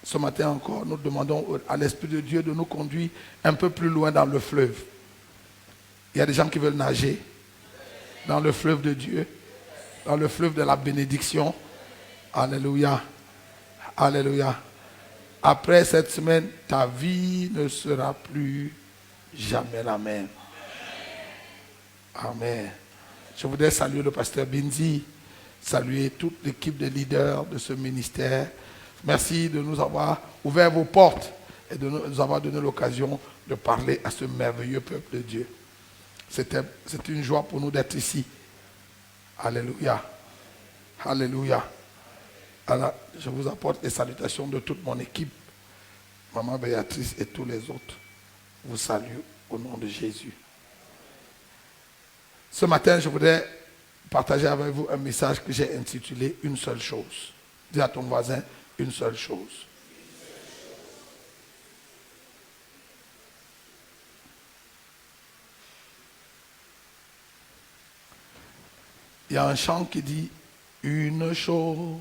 Ce matin encore, nous demandons à l'Esprit de Dieu de nous conduire un peu plus loin dans le fleuve. Il y a des gens qui veulent nager dans le fleuve de Dieu, dans le fleuve de la bénédiction. Alléluia. Alléluia. Après cette semaine, ta vie ne sera plus jamais la même. Amen. Je voudrais saluer le pasteur Binzi, saluer toute l'équipe de leaders de ce ministère. Merci de nous avoir ouvert vos portes et de nous avoir donné l'occasion de parler à ce merveilleux peuple de Dieu. C'est une joie pour nous d'être ici. Alléluia. Alléluia. Alors, je vous apporte les salutations de toute mon équipe. Maman Béatrice et tous les autres vous saluent au nom de Jésus. Ce matin, je voudrais partager avec vous un message que j'ai intitulé « Une seule chose ». Dis à ton voisin « Une seule chose ». Il y a un chant qui dit « Une chose,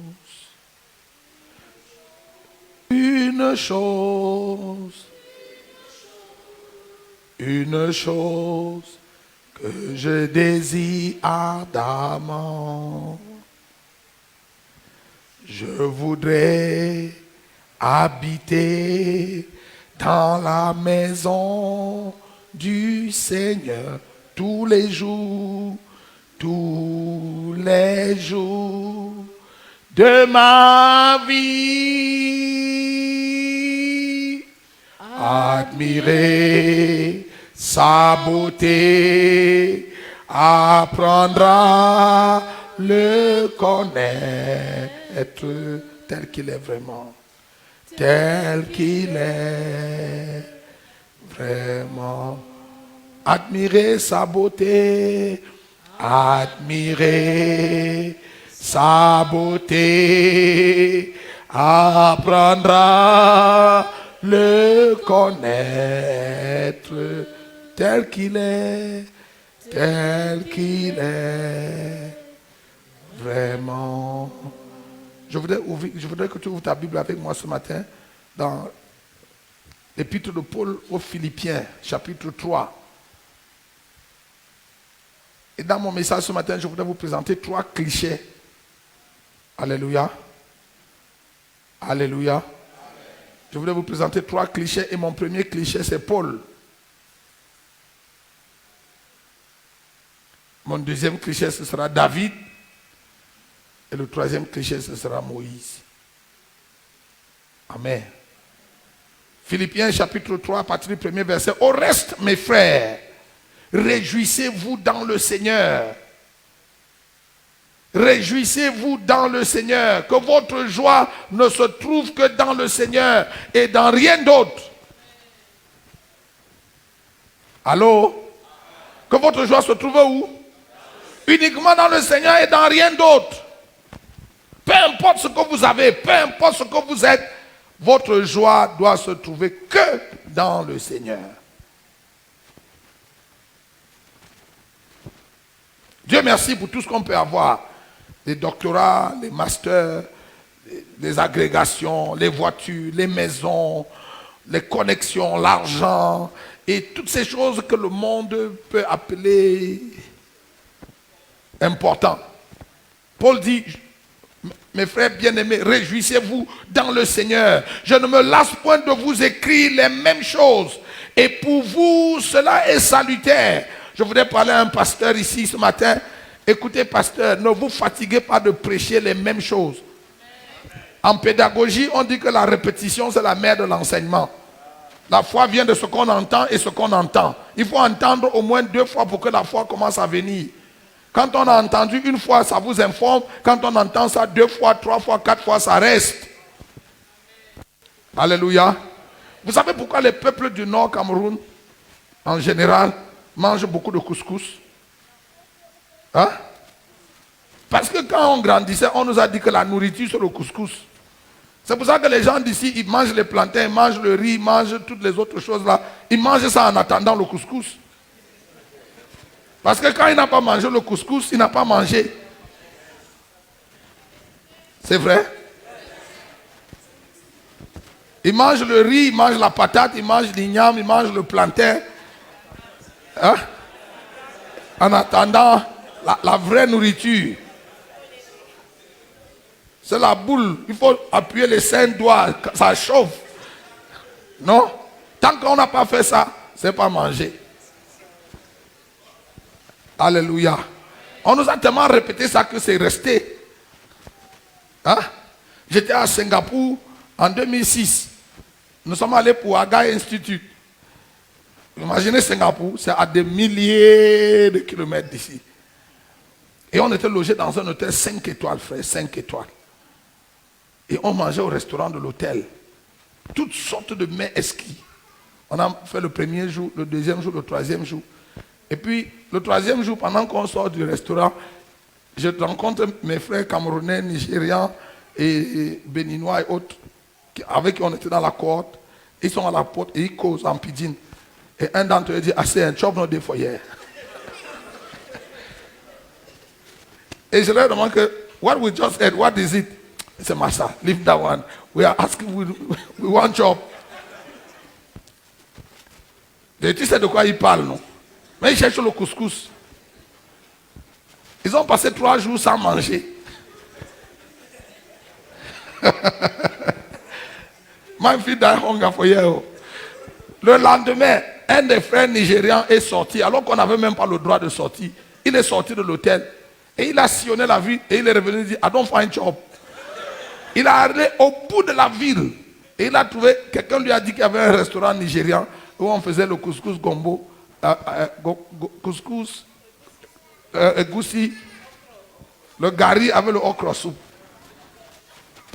une chose, une chose que je désire ardemment. Je voudrais habiter dans la maison du Seigneur tous les jours de ma vie. Admirer sa beauté, apprendre à le connaître tel qu'il est vraiment, tel qu'il est vraiment. Admirer sa beauté, admirer sa beauté, apprendre à le connaître tel qu'il est vraiment. Je voudrais que tu ouvres ta Bible avec moi ce matin dans l'épître de Paul aux Philippiens, chapitre 3. Et dans mon message ce matin, je voudrais vous présenter 3 clichés. Alléluia. Alléluia. Je voudrais vous présenter 3 clichés et mon premier cliché c'est Paul. Mon deuxième cliché ce sera David. Et le troisième cliché ce sera Moïse. Amen. Philippiens chapitre 3 à partir du premier verset. Au reste mes frères, réjouissez-vous dans le Seigneur. Réjouissez-vous dans le Seigneur. Que votre joie ne se trouve que dans le Seigneur et dans rien d'autre. Allô? Que votre joie se trouve où? Uniquement dans le Seigneur et dans rien d'autre. Peu importe ce que vous avez, peu importe ce que vous êtes, votre joie doit se trouver que dans le Seigneur. Dieu merci pour tout ce qu'on peut avoir. Les doctorats, les masters, les agrégations, les voitures, les maisons, les connexions, l'argent et toutes ces choses que le monde peut appeler importantes. Paul dit, mes frères bien-aimés, réjouissez-vous dans le Seigneur. Je ne me lasse point de vous écrire les mêmes choses. Et pour vous, cela est salutaire. Je voudrais parler à un pasteur ici ce matin. Écoutez, pasteur, ne vous fatiguez pas de prêcher les mêmes choses. En pédagogie, on dit que la répétition, c'est la mère de l'enseignement. La foi vient de ce qu'on entend et ce qu'on entend. Il faut entendre au moins 2 fois pour que la foi commence à venir. Quand on a entendu une fois, ça vous informe. Quand on entend ça 2 fois, 3 fois, 4 fois, ça reste. Alléluia. Vous savez pourquoi les peuples du Nord Cameroun, en général, mangent beaucoup de couscous? Hein? Parce que quand on grandissait, on nous a dit que la nourriture c'est le couscous. C'est pour ça que les gens d'ici, ils mangent les plantains, ils mangent le riz, ils mangent toutes les autres choses là. Ils mangent ça en attendant le couscous. Parce que quand il n'a pas mangé le couscous, il n'a pas mangé. C'est vrai? Ils mangent le riz, ils mangent la patate, ils mangent l'igname, ils mangent le plantain. Hein? En attendant la vraie nourriture. C'est la boule. Il faut appuyer les 5 doigts. Ça chauffe. Non? Tant qu'on n'a pas fait ça, c'est pas manger. Alléluia. On nous a tellement répété ça que c'est resté. Hein? J'étais à Singapour en 2006. Nous sommes allés pour Agai Institute. Imaginez Singapour, c'est à des milliers de kilomètres d'ici. Et on était logés dans un hôtel 5 étoiles, frère, 5 étoiles. Et on mangeait au restaurant de l'hôtel. Toutes sortes de mets exquis. On a fait le premier jour, le deuxième jour, le troisième jour. Et puis, le troisième jour, pendant qu'on sort du restaurant, je rencontre mes frères camerounais, nigérians et béninois et autres, avec qui on était dans la cohorte. Ils sont à la porte et ils causent en pidgin. Et un d'entre eux dit, ah, c'est un chop no des foyers. Et je leur demande que, what we just ate, what is it? He said, Master, leave that one. We are asking, we want chop. Et tu sais de quoi ils parlent, non? Mais ils cherchent le couscous. Ils ont passé 3 jours sans manger. My feed die hunger for you. Le lendemain, un des frères nigérians est sorti, alors qu'on n'avait même pas le droit de sortir. Il est sorti de l'hôtel et il a sillonné la ville et il est revenu et dit, I don't find job. Il est allé au bout de la ville et il a trouvé, quelqu'un lui a dit qu'il y avait un restaurant nigérian où on faisait le couscous gombo, couscous, goussi, le gari avec le okra soupe.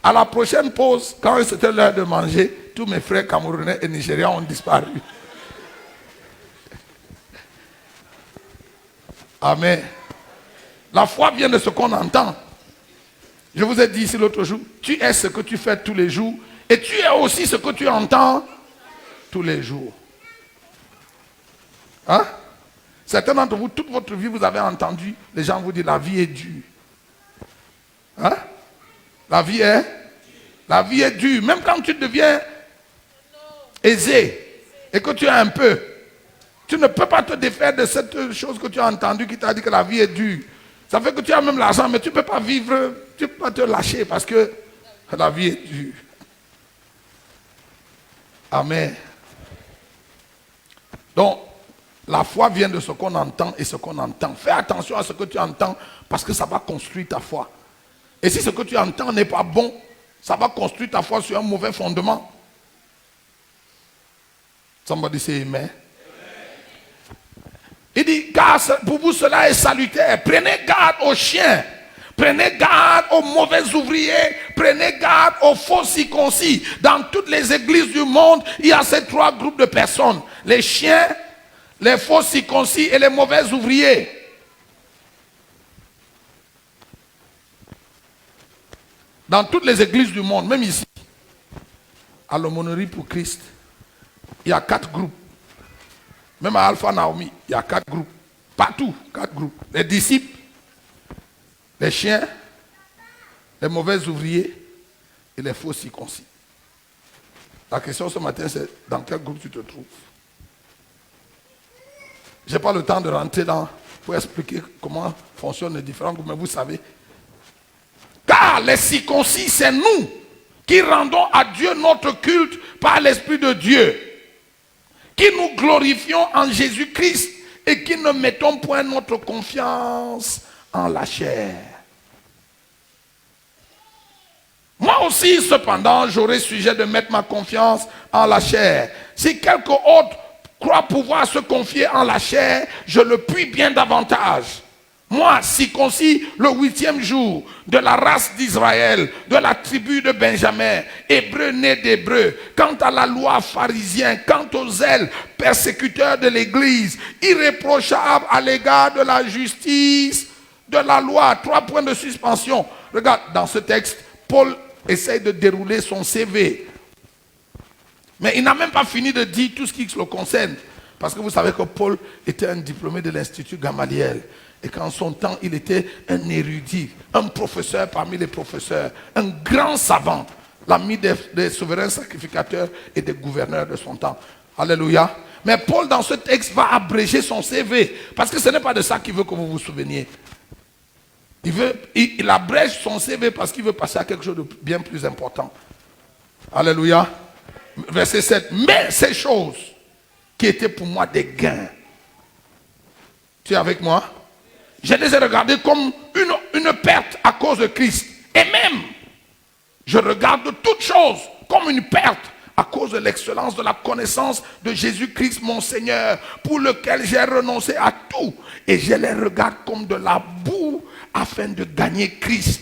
À la prochaine pause, quand c'était l'heure de manger, tous mes frères camerounais et nigérians ont disparu. Amen. La foi vient de ce qu'on entend. Je vous ai dit ici l'autre jour, tu es ce que tu fais tous les jours et tu es aussi ce que tu entends tous les jours. Hein? Certains d'entre vous, toute votre vie, vous avez entendu les gens vous dire la vie est dure. Hein? La vie est dure. Même quand tu deviens aisé et que tu as un peu, tu ne peux pas te défaire de cette chose que tu as entendue qui t'a dit que la vie est dure. Ça fait que tu as même l'argent, mais tu ne peux pas vivre, tu ne peux pas te lâcher parce que la vie est dure. Amen. Donc, la foi vient de ce qu'on entend et ce qu'on entend. Fais attention à ce que tu entends parce que ça va construire ta foi. Et si ce que tu entends n'est pas bon, ça va construire ta foi sur un mauvais fondement. Somebody say amen. Il dit, car pour vous cela est salutaire. Prenez garde aux chiens. Prenez garde aux mauvais ouvriers. Prenez garde aux faux circoncis. Dans toutes les églises du monde, il y a ces 3 groupes de personnes. Les chiens, les faux circoncis et les mauvais ouvriers. Dans toutes les églises du monde, même ici, à l'aumônerie pour Christ, il y a 4 groupes. Même à Alpha Naomi, il y a 4 groupes. Partout, 4 groupes. Les disciples, les chiens, les mauvais ouvriers et les faux circoncis. La question ce matin, c'est dans quel groupe tu te trouves? Je n'ai pas le temps de rentrer pour expliquer comment fonctionnent les différents groupes, mais vous savez. Car les circoncis, c'est nous qui rendons à Dieu notre culte par l'Esprit de Dieu, qui nous glorifions en Jésus-Christ et qui ne mettons point notre confiance en la chair. Moi aussi, cependant, j'aurai sujet de mettre ma confiance en la chair. Si quelque autre croit pouvoir se confier en la chair, je le puis bien davantage. Moi, circoncis le 8e jour, de la race d'Israël, de la tribu de Benjamin, hébreu né d'hébreu, quant à la loi pharisien, quant aux zèles, persécuteurs de l'Église, irréprochable à l'égard de la justice, de la loi. 3 points de suspension. Regarde, dans ce texte, Paul essaye de dérouler son CV. Mais il n'a même pas fini de dire tout ce qui le concerne. Parce que vous savez que Paul était un diplômé de l'Institut Gamaliel. Et qu'en son temps, il était un érudit, un professeur parmi les professeurs, un grand savant. l'ami des souverains sacrificateurs et des gouverneurs de son temps. Alléluia. Mais Paul, dans ce texte, va abréger son CV. Parce que ce n'est pas de ça qu'il veut que vous vous souveniez. Il abrège son CV parce qu'il veut passer à quelque chose de bien plus important. Alléluia. Verset 7. Mais ces choses qui étaient pour moi des gains. Tu es avec moi? Je les ai regardées comme une perte à cause de Christ. Et même, je regarde toutes choses comme une perte à cause de l'excellence de la connaissance de Jésus-Christ mon Seigneur, pour lequel j'ai renoncé à tout. Et je les regarde comme de la boue afin de gagner Christ.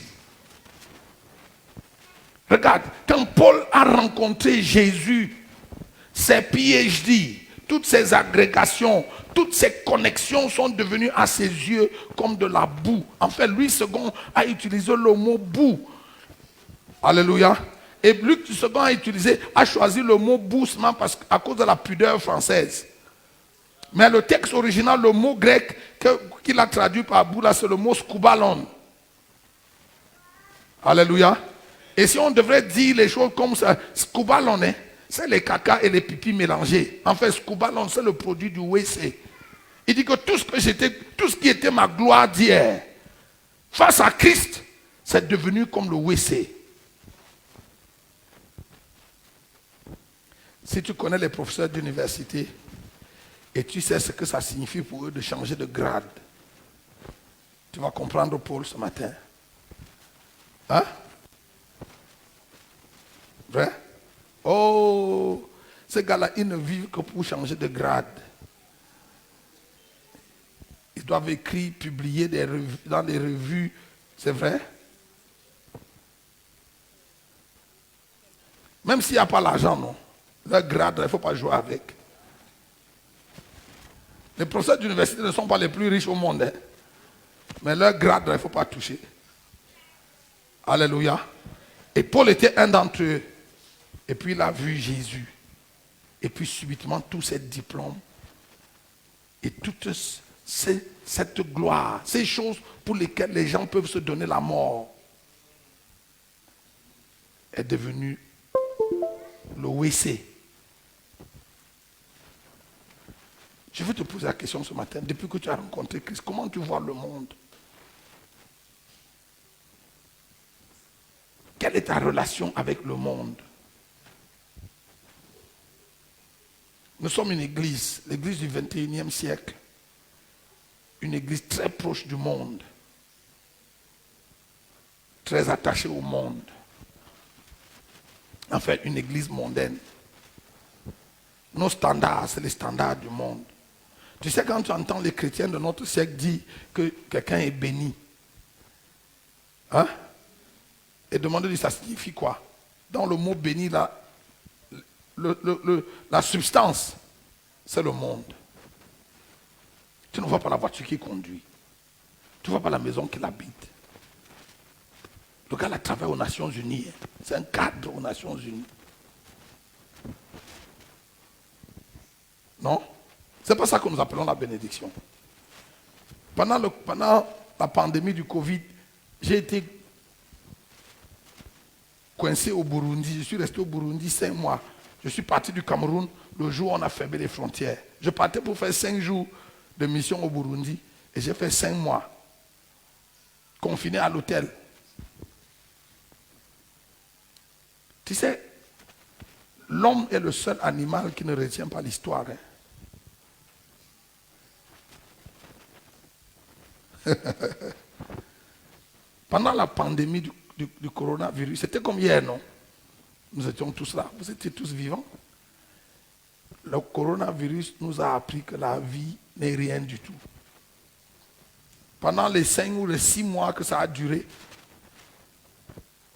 Regarde, quand Paul a rencontré Jésus, ses PhD, toutes ses agrégations, toutes ses connexions sont devenues à ses yeux comme de la boue. En fait, lui, second, a utilisé le mot boue. Alléluia. Et Luc second a choisi le mot boue à cause de la pudeur française. Mais le texte original, le mot grec qu'il a traduit par boue, là, c'est le mot skoubalon. Alléluia. Et si on devrait dire les choses comme ça, skoubalon, c'est les caca et les pipis mélangés. En fait, skoubalon, c'est le produit du WC. Il dit que tout ce qui était ma gloire d'hier, face à Christ, c'est devenu comme le WC. Si tu connais les professeurs d'université et tu sais ce que ça signifie pour eux de changer de grade, tu vas comprendre Paul ce matin. Hein? Vrai? Oh, ces gars-là, ils ne vivent que pour changer de grade. Ils doivent écrire, publier dans des revues. C'est vrai? Même s'il n'y a pas l'argent, non. Leur grade, il ne faut pas jouer avec. Les professeurs d'université ne sont pas les plus riches au monde. Hein. Mais leur grade, il ne faut pas toucher. Alléluia. Et Paul était un d'entre eux. Et puis il a vu Jésus. Et puis subitement, tous ces diplômes. Et toute cette gloire. Ces choses pour lesquelles les gens peuvent se donner la mort. Est devenue le WC. Je veux te poser la question ce matin. Depuis que tu as rencontré Christ, comment tu vois le monde? Quelle est ta relation avec le monde? Nous sommes une église, l'église du 21e siècle. Une église très proche du monde. Très attachée au monde. En fait, une église mondaine. Nos standards, c'est les standards du monde. Tu sais, quand tu entends les chrétiens de notre siècle dire que quelqu'un est béni, hein? Et demander ça signifie quoi? Dans le mot béni, là, la substance, c'est le monde. Tu ne vois pas la voiture qu'il conduit. Tu ne vois pas la maison qu'il habite. Le gars, il travaille aux Nations Unies. C'est un cadre aux Nations Unies. Non? C'est pas ça que nous appelons la bénédiction. Pendant la pandémie du Covid, j'ai été coincé au Burundi. Je suis resté au Burundi 5 mois. Je suis parti du Cameroun le jour où on a fermé les frontières. Je partais pour faire 5 jours de mission au Burundi et j'ai fait 5 mois. Confiné à l'hôtel. Tu sais, l'homme est le seul animal qui ne retient pas l'histoire. Hein. Pendant la pandémie du coronavirus, c'était comme hier, non? Nous étions tous là, vous étiez tous vivants. Le coronavirus nous a appris que la vie n'est rien du tout. Pendant les 5 ou les 6 mois que ça a duré,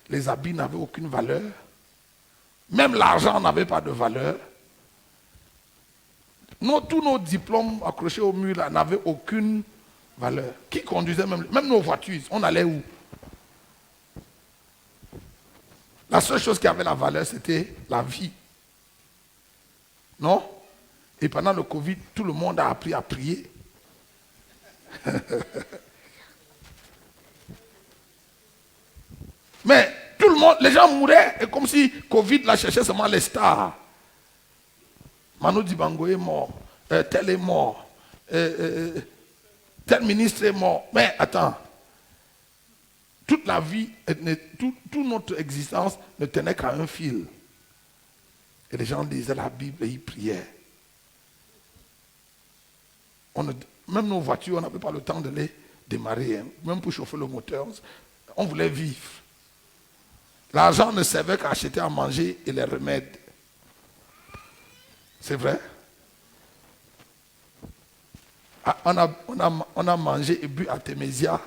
les habits n'avaient aucune valeur. Même l'argent n'avait pas de valeur. Tous nos diplômes accrochés au mur là, n'avaient aucune valeur. Qui conduisait même nos voitures? On allait où? La seule chose qui avait la valeur, c'était la vie. Non? Et pendant le Covid, tout le monde a appris à prier. Mais tout le monde, les gens mouraient, et comme si Covid la cherchait seulement les stars. Manu Dibango est mort, tel est mort, tel ministre est mort. Mais attends, toute la vie, toute notre existence ne tenait qu'à un fil. Et les gens lisaient la Bible et ils priaient. Même nos voitures, on n'avait pas le temps de les démarrer. Hein. Même pour chauffer le moteur, on voulait vivre. L'argent ne servait qu'à acheter à manger et les remèdes. C'est vrai? Ah, on a mangé et bu à Témésia.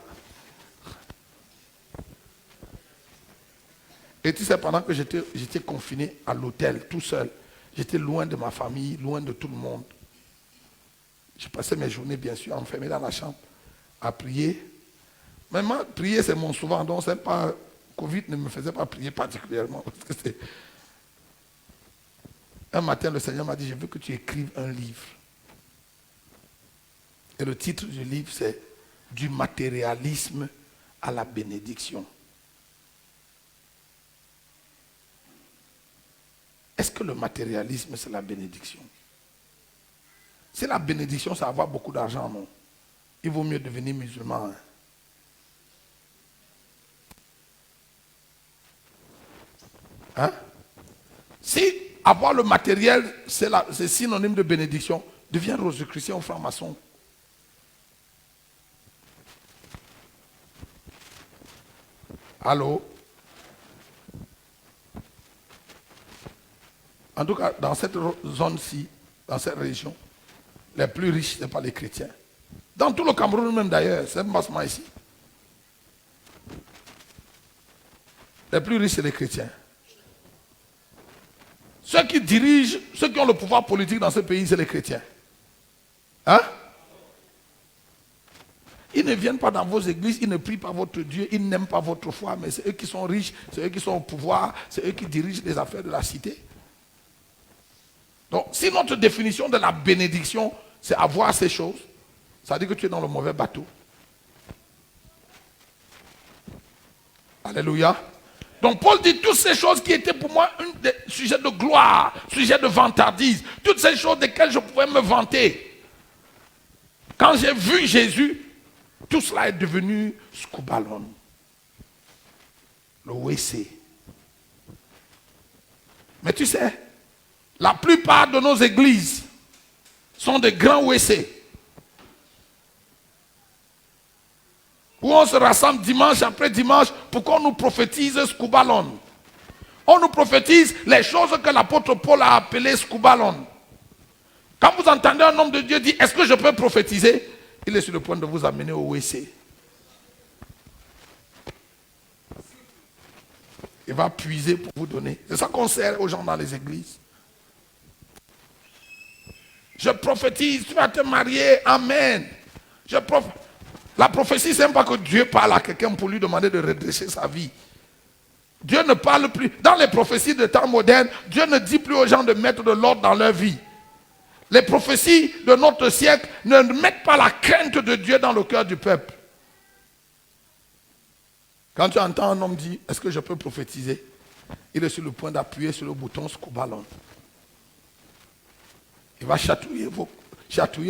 Et tu sais, pendant que j'étais confiné à l'hôtel, tout seul, j'étais loin de ma famille, loin de tout le monde. Je passais mes journées, bien sûr, enfermé dans la chambre, à prier. Mais moi, prier, c'est mon souvent. Donc, c'est pas, Covid ne me faisait pas prier particulièrement. Parce que un matin, le Seigneur m'a dit, je veux que tu écrives un livre. Et le titre du livre, c'est Du matérialisme à la bénédiction. Est-ce que le matérialisme, c'est la bénédiction? Si la bénédiction, c'est avoir beaucoup d'argent, non. Il vaut mieux devenir musulman. Hein. Hein? Si avoir le matériel, c'est synonyme de bénédiction, deviens rosicrucien ou franc-maçon. Allô? En tout cas, dans cette zone-ci, dans cette région, les plus riches, ce n'est pas les chrétiens. Dans tout le Cameroun même d'ailleurs, c'est un passement ici. Les plus riches, c'est les chrétiens. Ceux qui dirigent, ceux qui ont le pouvoir politique dans ce pays, c'est les chrétiens. Hein? Ils ne viennent pas dans vos églises, ils ne prient pas votre Dieu, ils n'aiment pas votre foi, mais c'est eux qui sont riches, c'est eux qui sont au pouvoir, c'est eux qui dirigent les affaires de la cité. Donc, si notre définition de la bénédiction, c'est avoir ces choses, ça veut dire que tu es dans le mauvais bateau. Alléluia. Donc Paul dit toutes ces choses qui étaient pour moi un des sujets de gloire, sujets de vantardise, toutes ces choses desquelles je pouvais me vanter. Quand j'ai vu Jésus, tout cela est devenu scubalon. Le WC. Mais tu sais, la plupart de nos églises sont des grands WC. Où on se rassemble dimanche après dimanche pour qu'on nous prophétise scubalon. On nous prophétise les choses que l'apôtre Paul a appelées scubalon. Quand vous entendez un homme de Dieu dire, est-ce que je peux prophétiser? Il est sur le point de vous amener au WC. Il va puiser pour vous donner. C'est ça qu'on sert aux gens dans les églises. Je prophétise, tu vas te marier, amen. La prophétie, c'est même pas que Dieu parle à quelqu'un pour lui demander de redresser sa vie. Dieu ne parle plus. Dans les prophéties de temps moderne, Dieu ne dit plus aux gens de mettre de l'ordre dans leur vie. Les prophéties de notre siècle ne mettent pas la crainte de Dieu dans le cœur du peuple. Quand tu entends un homme dire, est-ce que je peux prophétiser? Il est sur le point d'appuyer sur le bouton scubalon. Il va chatouiller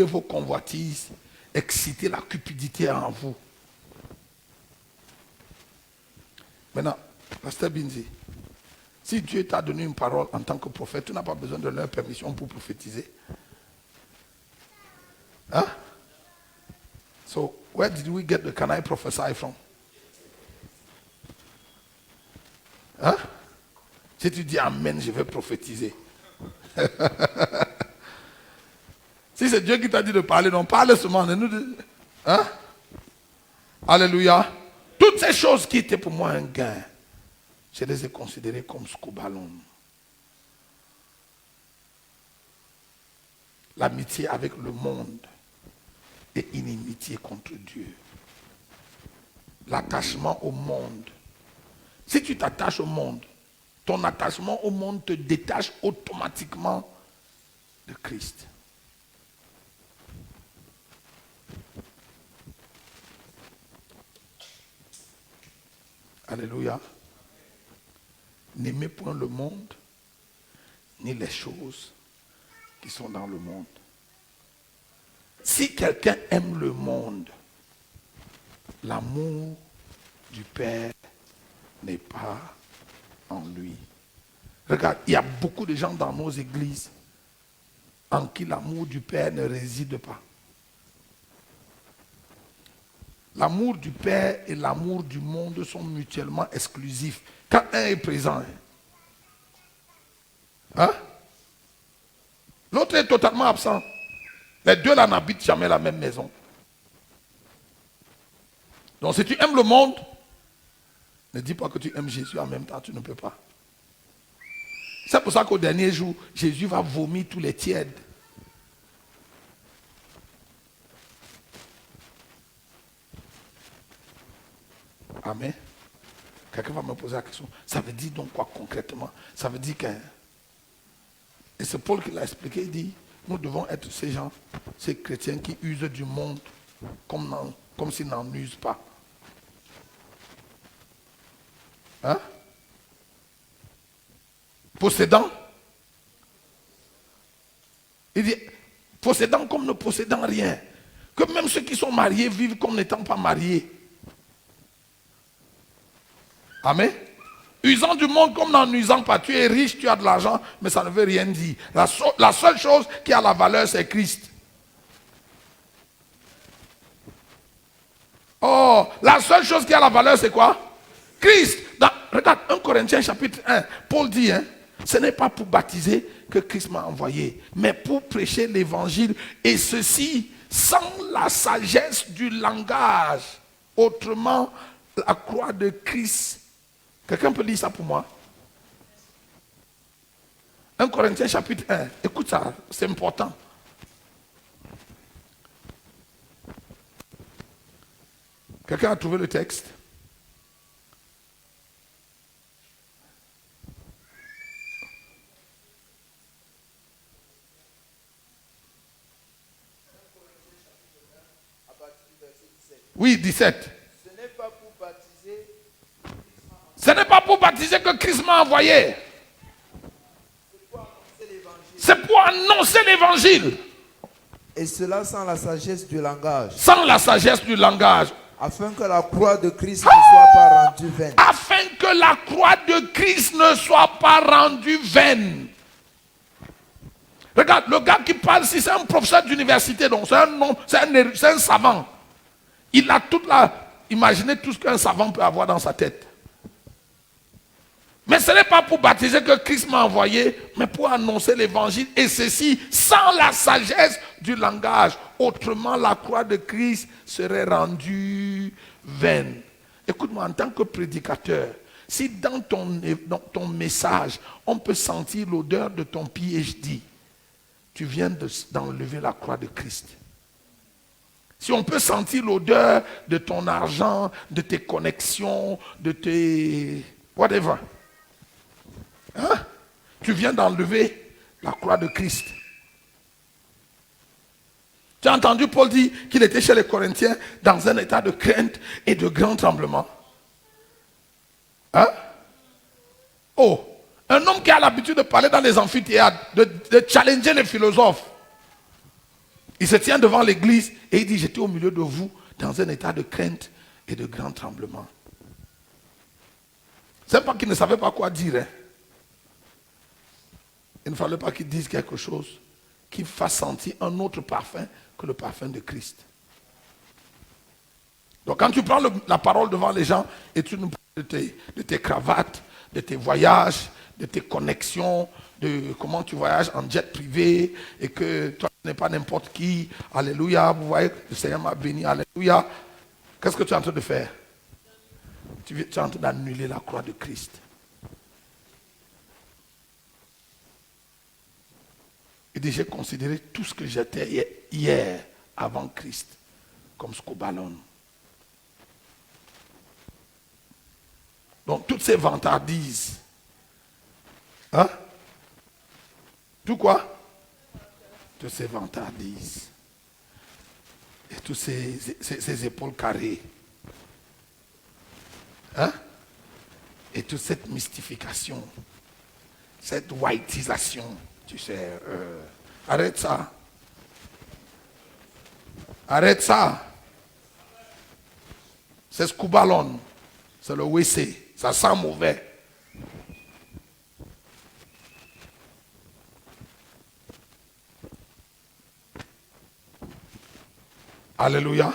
vos convoitises, exciter la cupidité en vous. Maintenant, Pasteur Binzi, si Dieu t'a donné une parole en tant que prophète, tu n'as pas besoin de leur permission pour prophétiser. Hein? So, where did we get the can I prophesy from? Hein? Si tu dis amen, je vais prophétiser. Si c'est Dieu qui t'a dit de parler, non, parle seulement. Hein? Alléluia. Toutes ces choses qui étaient pour moi un gain, je les ai considérées comme scubalon. L'amitié avec le monde et inimitié contre Dieu. L'attachement au monde. Si tu t'attaches au monde, ton attachement au monde te détache automatiquement de Christ. Alléluia. N'aimez point le monde, ni les choses qui sont dans le monde. Si quelqu'un aime le monde, l'amour du Père n'est pas en lui. Regarde, il y a beaucoup de gens dans nos églises en qui l'amour du Père ne réside pas. L'amour du Père et l'amour du monde sont mutuellement exclusifs. Quand un est présent, hein? L'autre est totalement absent. Les deux là n'habitent jamais la même maison. Donc si tu aimes le monde, ne dis pas que tu aimes Jésus en même temps, tu ne peux pas. C'est pour ça qu'au dernier jour, Jésus va vomir tous les tièdes. Amen. Quelqu'un va me poser la question. Ça veut dire donc quoi concrètement? Ça veut dire que... Et c'est Paul qui l'a expliqué, il dit, nous devons être ces gens, ces chrétiens qui usent du monde comme s'ils n'en usent pas. Hein? Possédant. Il dit, possédant comme ne possédant rien. Que même ceux qui sont mariés vivent comme n'étant pas mariés. Amen. Usant du monde comme n'en usant pas. Tu es riche, tu as de l'argent, mais ça ne veut rien dire. La seule chose qui a la valeur, c'est Christ. Oh, la seule chose qui a la valeur, c'est quoi? Christ. Regarde, 1 Corinthiens chapitre 1, Paul dit, ce n'est pas pour baptiser que Christ m'a envoyé, mais pour prêcher l'évangile, et ceci sans la sagesse du langage. Autrement, la croix de Christ. Quelqu'un peut lire ça pour moi? 1 Corinthiens chapitre 1. Écoute ça, c'est important. Quelqu'un a trouvé le texte? Oui, 17. Ce n'est pas pour baptiser que Christ m'a envoyé. C'est pour annoncer l'évangile. Et cela sans la sagesse du langage. Sans la sagesse du langage. Afin que la croix de Christ ne soit pas rendue vaine. Afin que la croix de Christ ne soit pas rendue vaine. Regarde, le gars qui parle ici, c'est un professeur d'université, donc c'est un savant. Il a toute la... Imaginez tout ce qu'un savant peut avoir dans sa tête. Mais ce n'est pas pour baptiser que Christ m'a envoyé, mais pour annoncer l'évangile, et ceci sans la sagesse du langage. Autrement, la croix de Christ serait rendue vaine. Écoute-moi, en tant que prédicateur, si dans ton message, on peut sentir l'odeur de ton PhD, tu viens d'enlever la croix de Christ. Si on peut sentir l'odeur de ton argent, de tes connexions, de tes... whatever. Hein? Tu viens d'enlever la croix de Christ. Tu as entendu Paul dire qu'il était chez les Corinthiens dans un état de crainte et de grand tremblement. Hein? Oh, un homme qui a l'habitude de parler dans les amphithéâtres, de challenger les philosophes. Il se tient devant l'église et il dit, j'étais au milieu de vous dans un état de crainte et de grand tremblement. C'est pas qu'il ne savait pas quoi dire. Hein? Il ne fallait pas qu'il dise quelque chose qui fasse sentir un autre parfum que le parfum de Christ. Donc quand tu prends la parole devant les gens et tu nous parles de tes cravates, de tes voyages, de tes connexions, de comment tu voyages en jet privé et que toi tu n'es pas n'importe qui, alléluia, vous voyez, le Seigneur m'a béni, alléluia. Qu'est-ce que tu es en train de faire? Tu es en train d'annuler la croix de Christ. Il dit, j'ai considéré tout ce que j'étais hier, avant Christ, comme scobalone. Donc, toutes ces vantardises. Hein? Tout quoi? Toutes ces vantardises. Et toutes ces épaules carrées. Hein? Et toute cette mystification, cette whiteisation, tu sais, arrête ça. Arrête ça. C'est Scoubalon. C'est le WC. Ça sent mauvais. Alléluia.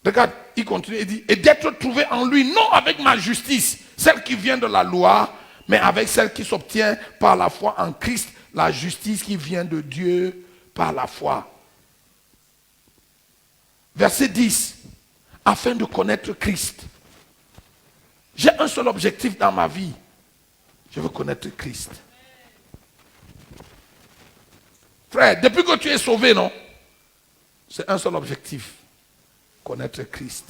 Regarde, il continue et dit, et d'être trouvé en lui, non avec ma justice, celle qui vient de la loi, mais avec celle qui s'obtient par la foi en Christ, la justice qui vient de Dieu par la foi. Verset 10, afin de connaître Christ. J'ai un seul objectif dans ma vie. Je veux connaître Christ. Frère, depuis que tu es sauvé, non? C'est un seul objectif. Connaître Christ.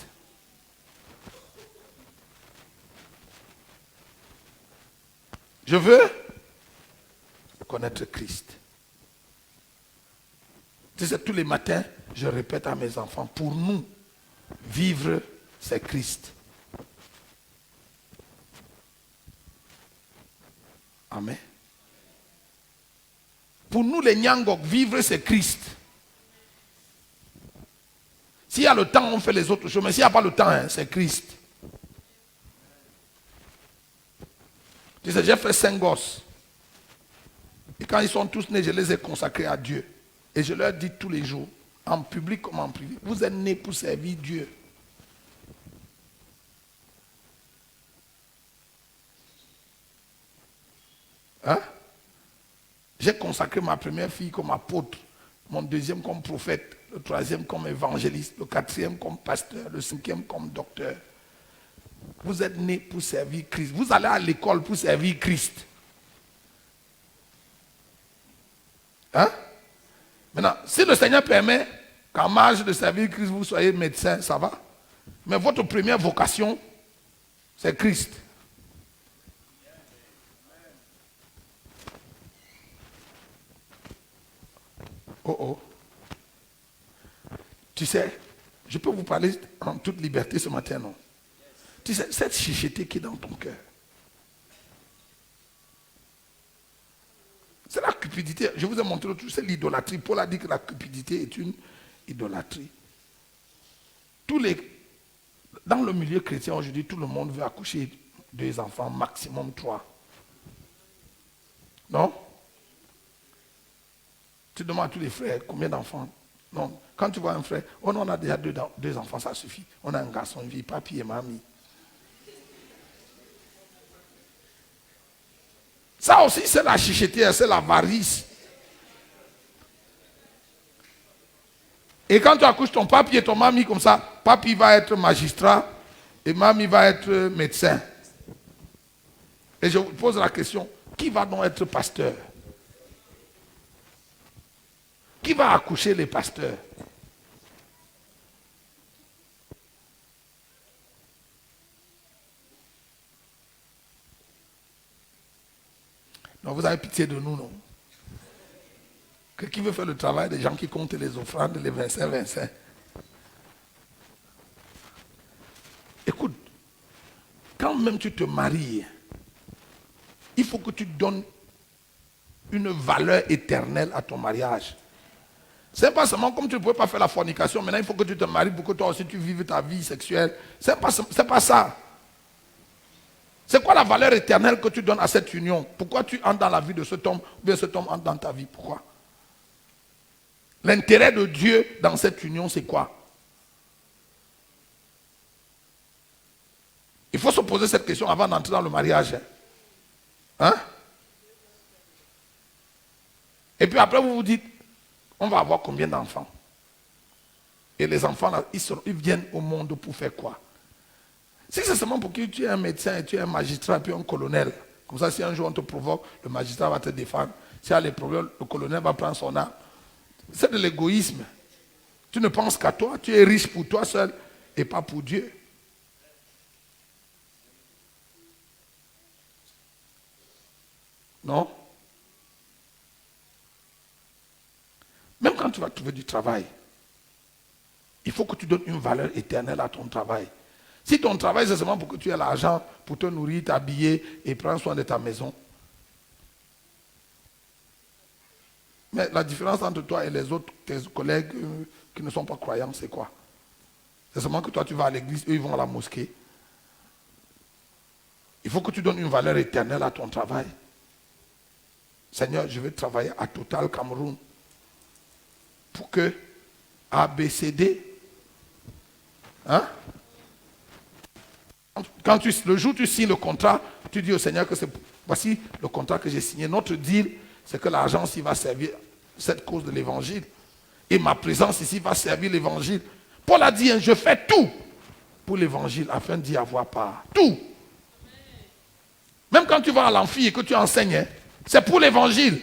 Je veux connaître Christ. Tu sais, tous les matins, je répète à mes enfants, pour nous, vivre, c'est Christ. Amen. Pour nous, les Nyangok, vivre, c'est Christ. S'il y a le temps, on fait les autres choses. Mais s'il n'y a pas le temps, hein, c'est Christ. Tu sais, j'ai fait 5 gosses. Et quand ils sont tous nés, je les ai consacrés à Dieu. Et je leur dis tous les jours, en public comme en privé, vous êtes nés pour servir Dieu. Hein? J'ai consacré ma première fille comme apôtre, mon deuxième comme prophète, le troisième comme évangéliste, le quatrième comme pasteur, le cinquième comme docteur. Vous êtes nés pour servir Christ. Vous allez à l'école pour servir Christ. Hein? Maintenant, si le Seigneur permet qu'en marge de servir Christ, vous soyez médecin, ça va. Mais votre première vocation, c'est Christ. Oh oh. Tu sais, je peux vous parler en toute liberté ce matin, non? Tu sais, cette chicheté qui est dans ton cœur, c'est la cupidité. Je vous ai montré l'autre jour, c'est l'idolâtrie. Paul a dit que la cupidité est une idolâtrie. Dans le milieu chrétien aujourd'hui, tout le monde veut accoucher 2 enfants, maximum 3. Non? Tu demandes à tous les frères combien d'enfants. Non. Quand tu vois un frère, oh non, on a déjà 2 enfants, ça suffit. On a un garçon, une fille, papi et mamie. Ça aussi, c'est la chicheté, c'est l'avarice. Et quand tu accouches ton papi et ton mamie comme ça, papi va être magistrat et mamie va être médecin. Et je vous pose la question, qui va donc être pasteur? Qui va accoucher les pasteurs? Non, vous avez pitié de nous, non? Qui veut faire le travail des gens qui comptent les offrandes, les 25. Écoute, quand même tu te maries, il faut que tu donnes une valeur éternelle à ton mariage. C'est pas seulement comme tu ne pouvais pas faire la fornication, maintenant il faut que tu te maries pour que toi aussi tu vives ta vie sexuelle. C'est pas ça. C'est quoi la valeur éternelle que tu donnes à cette union? Pourquoi tu entres dans la vie de cet homme ou bien cet homme entre dans ta vie? Pourquoi? L'intérêt de Dieu dans cette union, c'est quoi? Il faut se poser cette question avant d'entrer dans le mariage. Hein? Et puis après, vous vous dites, on va avoir combien d'enfants? Et les enfants, là, ils viennent au monde pour faire quoi? Si c'est seulement pour que tu es un médecin, et tu es un magistrat, puis un colonel, comme ça, si un jour on te provoque, le magistrat va te défendre. S'il y a des problèmes, le colonel va prendre son arme. C'est de l'égoïsme. Tu ne penses qu'à toi, tu es riche pour toi seul et pas pour Dieu. Non? Même quand tu vas trouver du travail, il faut que tu donnes une valeur éternelle à ton travail. Si ton travail, c'est seulement pour que tu aies l'argent, pour te nourrir, t'habiller et prendre soin de ta maison. Mais la différence entre toi et les autres, tes collègues qui ne sont pas croyants, c'est quoi? C'est seulement que toi, tu vas à l'église, eux, ils vont à la mosquée. Il faut que tu donnes une valeur éternelle à ton travail. Seigneur, je vais travailler à Total Cameroun pour que ABCD, hein? Le jour où tu signes le contrat, tu dis au Seigneur que voici le contrat que j'ai signé. Notre deal, c'est que l'argent ici va servir cette cause de l'évangile. Et ma présence ici va servir l'évangile. Paul a dit, hein, je fais tout pour l'évangile afin d'y avoir part. Tout. Même quand tu vas à l'amphi et que tu enseignes, hein, c'est pour l'évangile.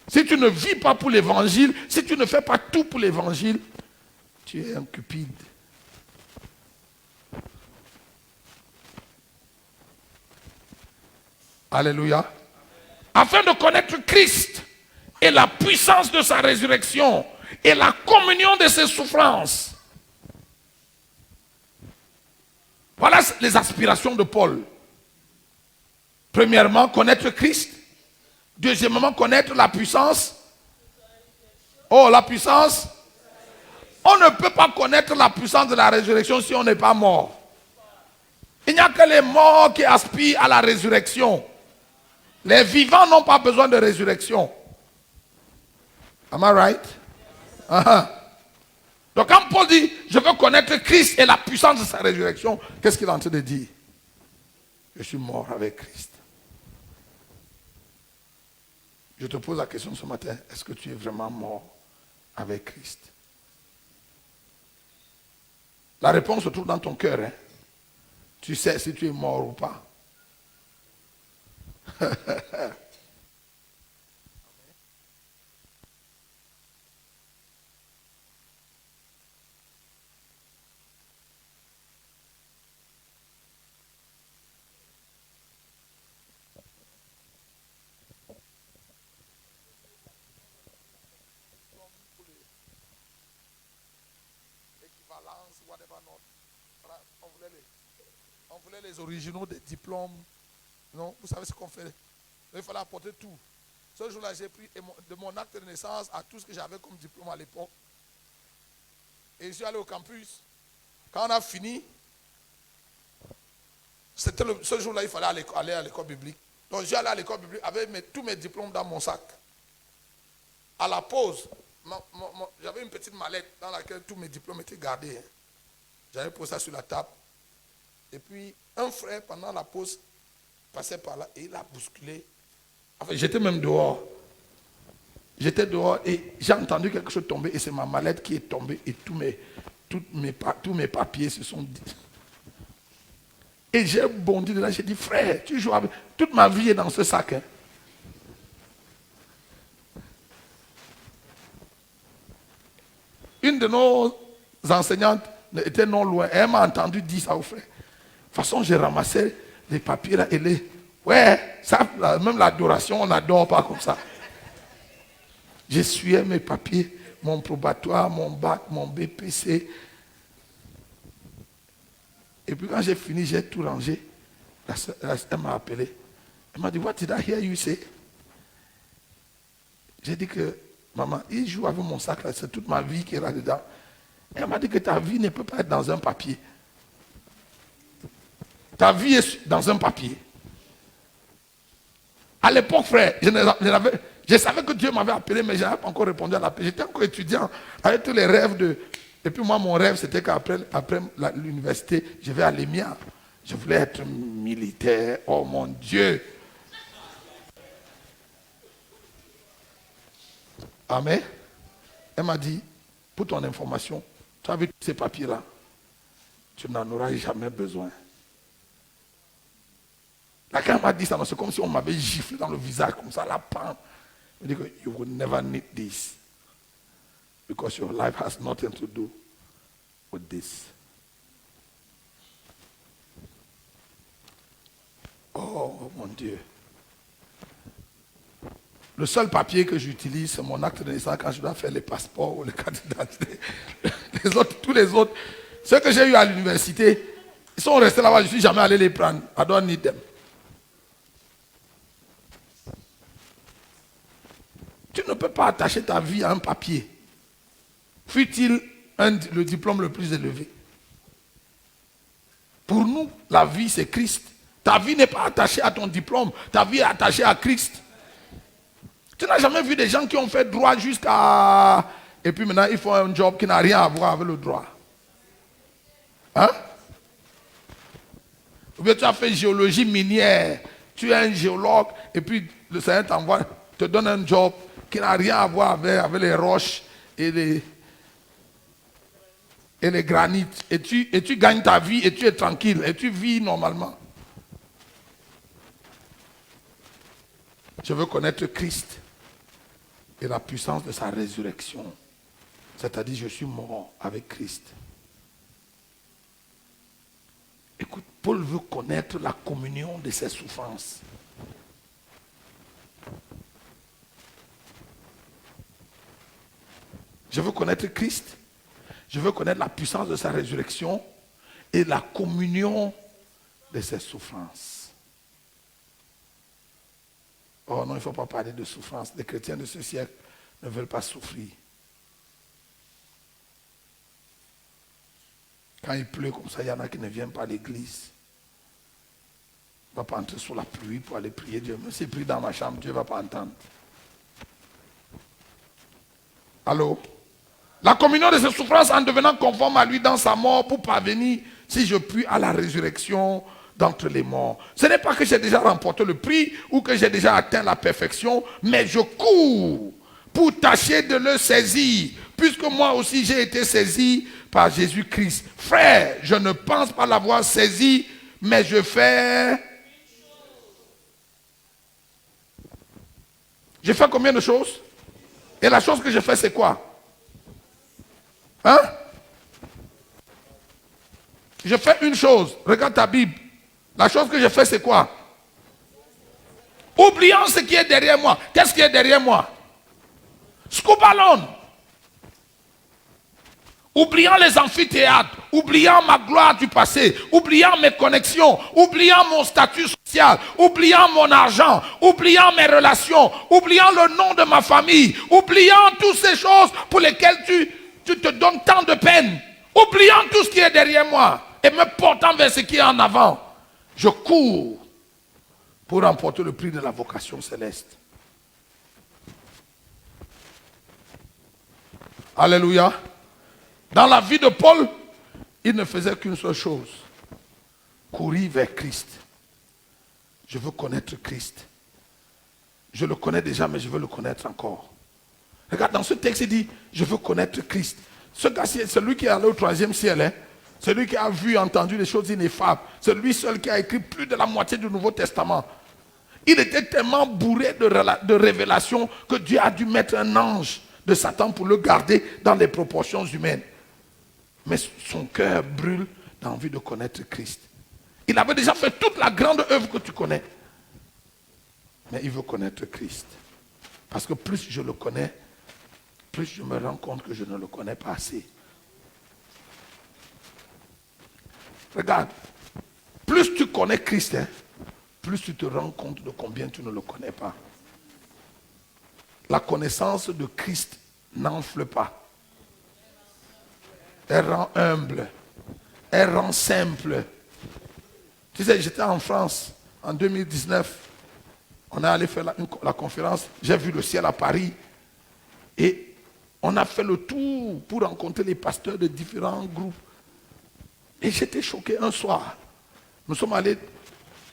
Si tu ne vis pas pour l'évangile, si tu ne fais pas tout pour l'évangile, tu es un cupide. Alléluia. Afin de connaître Christ et la puissance de sa résurrection et la communion de ses souffrances. Voilà les aspirations de Paul. Premièrement, connaître Christ. Deuxièmement, connaître la puissance. Oh, la puissance. On ne peut pas connaître la puissance de la résurrection si on n'est pas mort. Il n'y a que les morts qui aspirent à la résurrection. Les vivants n'ont pas besoin de résurrection. Am I right? Donc quand Paul dit, je veux connaître Christ et la puissance de sa résurrection, qu'est-ce qu'il est en train de dire? Je suis mort avec Christ. Je te pose la question ce matin, est-ce que tu es vraiment mort avec Christ? La réponse se trouve dans ton cœur. Hein? Tu sais si tu es mort ou pas. On voulait les originaux des diplômes. Non, vous savez ce qu'on fait? Il fallait apporter tout. Ce jour-là, j'ai pris de mon acte de naissance à tout ce que j'avais comme diplôme à l'époque. Et je suis allé au campus. Quand on a fini, ce jour-là, il fallait aller à l'école biblique. Donc, j'ai allé à l'école biblique avec tous mes diplômes dans mon sac. À la pause, j'avais une petite mallette dans laquelle tous mes diplômes étaient gardés. Hein. J'avais posé ça sur la table. Et puis, un frère, pendant la pause, passait par là et il a bousculé. Enfin, j'étais même dehors. J'étais dehors et j'ai entendu quelque chose tomber et c'est ma mallette qui est tombée et tous mes papiers se sont dit. Et j'ai bondi de là, j'ai dit, frère, tu joues avec... Toute ma vie est dans ce sac. Hein. Une de nos enseignantes était non loin. Elle m'a entendu dire ça au frère. De toute façon, j'ai ramassé les papiers là et les... Ouais, ça, même l'adoration, on n'adore pas comme ça. J'essuyais mes papiers, mon probatoire, mon bac, mon BPC. Et puis quand j'ai fini, j'ai tout rangé. Elle m'a appelé. Elle m'a dit, what did I hear you say? J'ai dit que, maman, il joue avec mon sac là, c'est toute ma vie qui est là-dedans. Elle m'a dit que ta vie ne peut pas être dans un papier. Ta vie est dans un papier. À l'époque, frère, je savais que Dieu m'avait appelé, mais je n'avais pas encore répondu à l'appel. J'étais encore étudiant avec tous les rêves de... Et puis moi, mon rêve, c'était qu'après l'université, je vais à l'EMIA. Je voulais être militaire. Oh mon Dieu. Amen. Elle m'a dit, pour ton information, tu as vu tous ces papiers-là, tu n'en auras jamais besoin. Là, quand elle m'a dit ça, c'est comme si on m'avait giflé dans le visage, comme ça, la pente. Elle dit que you will never need this. Because your life has nothing to do with this. Oh, mon Dieu. Le seul papier que j'utilise, c'est mon acte de naissance quand je dois faire les passeports ou les cartes d'identité. Tous les autres, ceux que j'ai eu à l'université, ils sont restés là-bas, je ne suis jamais allé les prendre. I don't need them. Tu ne peux pas attacher ta vie à un papier, fût-il le diplôme le plus élevé. Pour nous, la vie, c'est Christ. Ta vie n'est pas attachée à ton diplôme, ta vie est attachée à Christ. Tu n'as jamais vu des gens qui ont fait droit jusqu'à... Et puis maintenant, ils font un job qui n'a rien à voir avec le droit. Hein? Ou bien tu as fait géologie minière, tu es un géologue, et puis le Seigneur te donne un job qui n'a rien à voir avec les roches et les granites. Et tu gagnes ta vie et tu es tranquille, et tu vis normalement. Je veux connaître Christ et la puissance de sa résurrection. C'est-à-dire, je suis mort avec Christ. Écoute, Paul veut connaître la communion de ses souffrances. Je veux connaître Christ. Je veux connaître la puissance de sa résurrection et la communion de ses souffrances. Oh non, il ne faut pas parler de souffrance. Les chrétiens de ce siècle ne veulent pas souffrir. Quand il pleut comme ça, il y en a qui ne viennent pas à l'église. On ne va pas entrer sous la pluie pour aller prier Dieu. Même s'il prie dans ma chambre, Dieu ne va pas entendre. Allô? La communion de ses souffrances en devenant conforme à lui dans sa mort pour parvenir, si je puis, à la résurrection d'entre les morts. Ce n'est pas que j'ai déjà remporté le prix ou que j'ai déjà atteint la perfection, mais je cours pour tâcher de le saisir, puisque moi aussi j'ai été saisi par Jésus-Christ. Frère, je ne pense pas l'avoir saisi, mais je fais... Je fais combien de choses? Et la chose que je fais, c'est quoi? Hein? Je fais une chose. Regarde ta Bible. La chose que je fais, c'est quoi? Oubliant ce qui est derrière moi. Qu'est-ce qui est derrière moi? Scobalon. Oubliant les amphithéâtres, oubliant ma gloire du passé, oubliant mes connexions, oubliant mon statut social, oubliant mon argent, oubliant mes relations, oubliant le nom de ma famille, oubliant toutes ces choses pour lesquelles tu te donnes tant de peine, oubliant tout ce qui est derrière moi et me portant vers ce qui est en avant, je cours pour remporter le prix de la vocation céleste. Alléluia. Dans la vie de Paul, il ne faisait qu'une seule chose. Courir vers Christ. Je veux connaître Christ. Je le connais déjà, mais je veux le connaître encore. Regarde, dans ce texte, il dit, je veux connaître Christ. Ce gars-ci, c'est celui qui est allé au 3e ciel. Hein? Celui qui a vu, entendu des choses ineffables. C'est lui seul qui a écrit plus de la moitié du Nouveau Testament. Il était tellement bourré de révélations que Dieu a dû mettre un ange de Satan pour le garder dans les proportions humaines. Mais son cœur brûle d'envie de connaître Christ. Il avait déjà fait toute la grande œuvre que tu connais. Mais il veut connaître Christ. Parce que plus je le connais, plus je me rends compte que je ne le connais pas assez. Regarde, plus tu connais Christ, hein, plus tu te rends compte de combien tu ne le connais pas. La connaissance de Christ n'enfle pas. Elle rend humble. Elle rend simple. Tu sais, j'étais en France en 2019. On est allé faire la conférence. J'ai vu le ciel à Paris. Et on a fait le tour pour rencontrer les pasteurs de différents groupes. Et j'étais choqué un soir. Nous sommes allés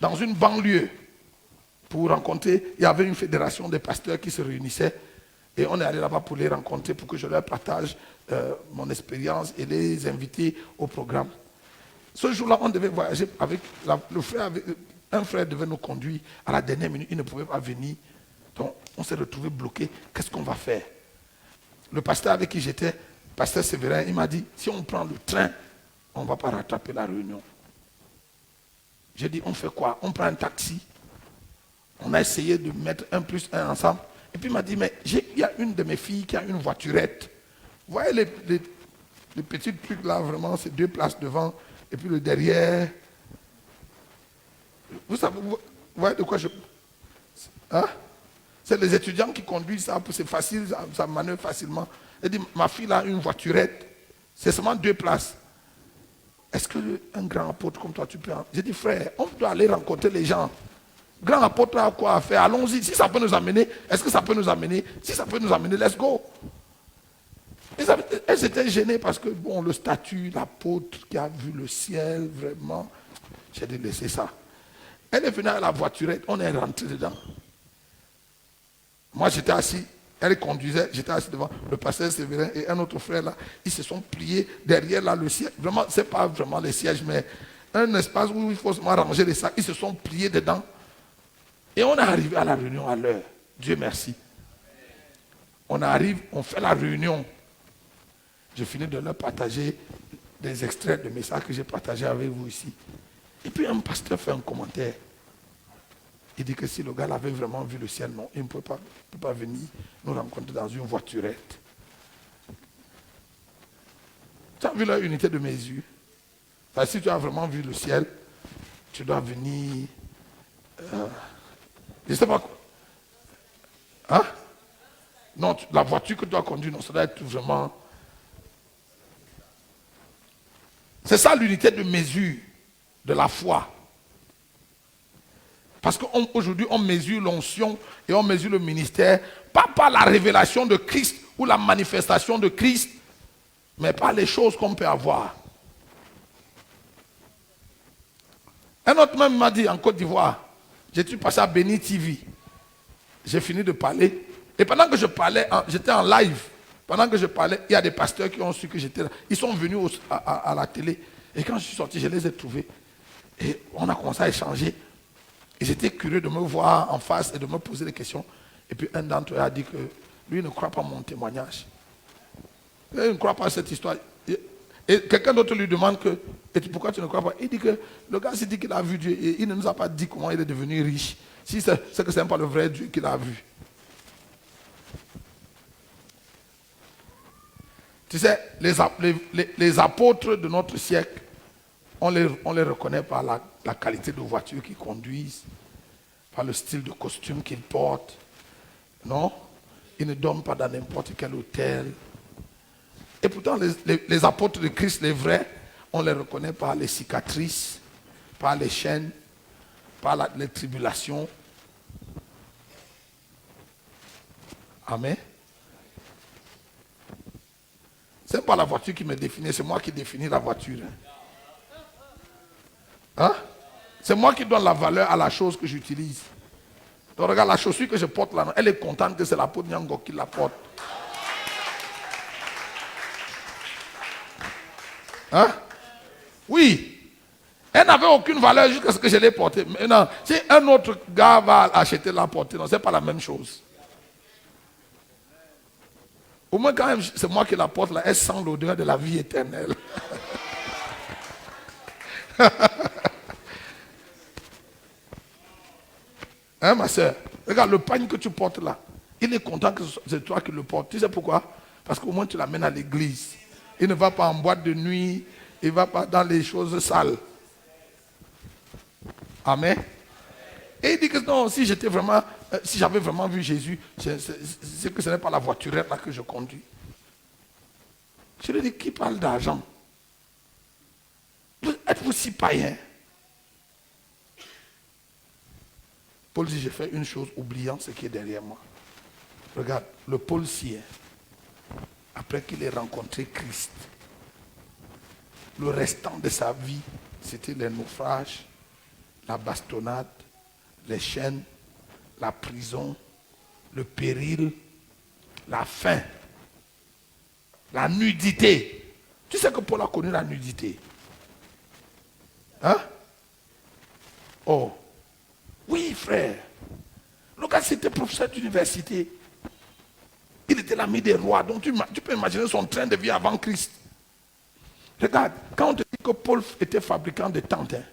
dans une banlieue pour rencontrer. Il y avait une fédération des pasteurs qui se réunissaient. Et on est allé là-bas pour les rencontrer, pour que je leur partage mon expérience et les inviter au programme. Ce jour-là, on devait voyager avec le frère. Un frère devait nous conduire. À la dernière minute, il ne pouvait pas venir. Donc, on s'est retrouvés bloqués. Qu'est-ce qu'on va faire? Le pasteur avec qui j'étais, pasteur Séverin, il m'a dit, si on prend le train, on ne va pas rattraper la réunion. J'ai dit, on fait quoi? On prend un taxi. On a essayé de mettre 1 + 1 ensemble. Et puis il m'a dit, mais il y a une de mes filles qui a une voiturette. Vous voyez les petits trucs là, vraiment, c'est 2 places devant, et puis le derrière. Vous savez, vous voyez de quoi je... Hein? C'est les étudiants qui conduisent ça, c'est facile, ça manœuvre facilement. Elle dit, ma fille a une voiturette, c'est seulement 2 places. Est-ce qu'un grand apôtre comme toi, tu peux... J'ai dit, frère, on doit aller rencontrer les gens. Grand apôtre a quoi à faire? Allons-y. Si ça peut nous amener, est-ce que ça peut nous amener? Si ça peut nous amener, let's go. Elles étaient gênées parce que, bon, le statut, l'apôtre qui a vu le ciel, vraiment, j'ai dit, laissez ça. Elle est venue à la voiturette, on est rentré dedans. Moi, j'étais assis, elle conduisait, j'étais assis devant le pasteur Séverin et un autre frère là. Ils se sont pliés derrière là, le siège. Vraiment, ce n'est pas vraiment les sièges, mais un espace où il faut seulement ranger les sacs. Ils se sont pliés dedans. Et on est arrivé à la réunion à l'heure. Dieu merci. On arrive, on fait la réunion. Je finis de leur partager des extraits de messages que j'ai partagés avec vous ici. Et puis un pasteur fait un commentaire. Il dit que si le gars avait vraiment vu le ciel, non, il ne peut pas venir nous rencontrer dans une voiturette. Tu as vu la unité de mesure? Parce que si tu as vraiment vu le ciel, tu dois venir... je ne sais pas quoi. Hein? Non, la voiture que tu dois conduire, non, ça doit être vraiment... C'est ça l'unité de mesure de la foi. Parce qu'aujourd'hui, on mesure l'onction et on mesure le ministère, pas par la révélation de Christ ou la manifestation de Christ, mais par les choses qu'on peut avoir. Un autre même m'a dit en Côte d'Ivoire, j'ai passé à Béni TV. J'ai fini de parler. Et pendant que je parlais, j'étais en live. Pendant que je parlais, il y a des pasteurs qui ont su que j'étais là. Ils sont venus à la télé. Et quand je suis sorti, je les ai trouvés. Et on a commencé à échanger. Et j'étais curieux de me voir en face et de me poser des questions. Et puis un d'entre eux a dit que lui ne croit pas à mon témoignage. Il ne croit pas à cette histoire. Et quelqu'un d'autre lui demande que, et pourquoi tu ne crois pas? Il dit que le gars s'est dit qu'il a vu Dieu et il ne nous a pas dit comment il est devenu riche. Si c'est que ce n'est pas le vrai Dieu qu'il a vu. Tu sais, les apôtres de notre siècle, on les reconnaît par la qualité de voiture qu'ils conduisent, par le style de costume qu'ils portent. Non? Ils ne dorment pas dans n'importe quel hôtel. Et pourtant, les apôtres de Christ, les vrais, on les reconnaît par les cicatrices, par les chaînes, par les tribulations. Amen. Ce n'est pas la voiture qui me définit, c'est moi qui définis la voiture. Hein? C'est moi qui donne la valeur à la chose que j'utilise. Donc regarde, la chaussure que je porte là, elle est contente que c'est l'apôtre Nyango qui la porte. Hein? Oui. Elle n'avait aucune valeur jusqu'à ce que je l'ai portée. Maintenant, si un autre gars va acheter la porter, non, ce n'est pas la même chose. Au moins quand même, c'est moi qui la porte là, elle sent l'odeur de la vie éternelle. Hein, ma soeur? Regarde, le pagne que tu portes là, il est content que c'est toi qui le portes. Tu sais pourquoi? Parce qu'au moins tu l'amènes à l'église. Il ne va pas en boîte de nuit, il ne va pas dans les choses sales. Amen. Et il dit que non, si j'avais vraiment vu Jésus, c'est que ce n'est pas la voiturette là que je conduis. Je lui dis, qui parle d'argent? Êtes-vous si païen? Paul dit, j'ai fait une chose, oubliant ce qui est derrière moi. Regarde, le Paul sien, après qu'il ait rencontré Christ, le restant de sa vie, c'était les naufrages, la bastonnade, les chaînes, la prison, le péril, la faim, la nudité. Tu sais que Paul a connu la nudité. Hein? Oh. Oui, frère. Le gars, c'était professeur d'université. Il était l'ami des rois. Donc, tu peux imaginer son train de vie avant Christ. Regarde, quand on te dit que Paul était fabricant de tentes, hein,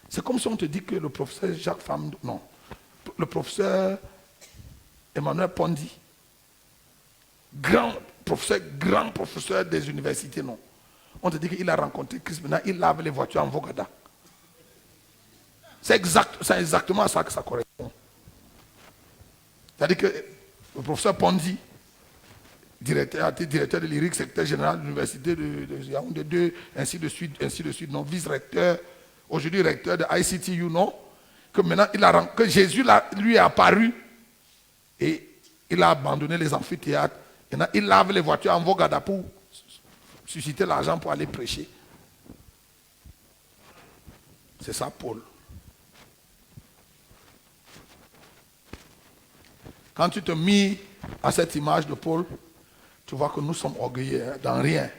c'est comme si on te dit que le professeur Jacques Famdou, non, le professeur Emmanuel Pondi, grand professeur des universités, non. On te dit qu'il a rencontré Christ, maintenant il lave les voitures en Vogada. C'est exactement à ça que ça correspond. C'est-à-dire que le professeur Pondi, directeur de l'IRIC, secrétaire général de l'université de Yaoundé 2, ainsi de suite, non, vice-recteur, aujourd'hui recteur de ICTU, non, que maintenant que Jésus lui est apparu et il a abandonné les amphithéâtres. Maintenant, il lave les voitures en Vogada pour susciter l'argent pour aller prêcher. C'est ça, Paul. Quand tu te mis à cette image de Paul, tu vois que nous sommes orgueilleux dans rien.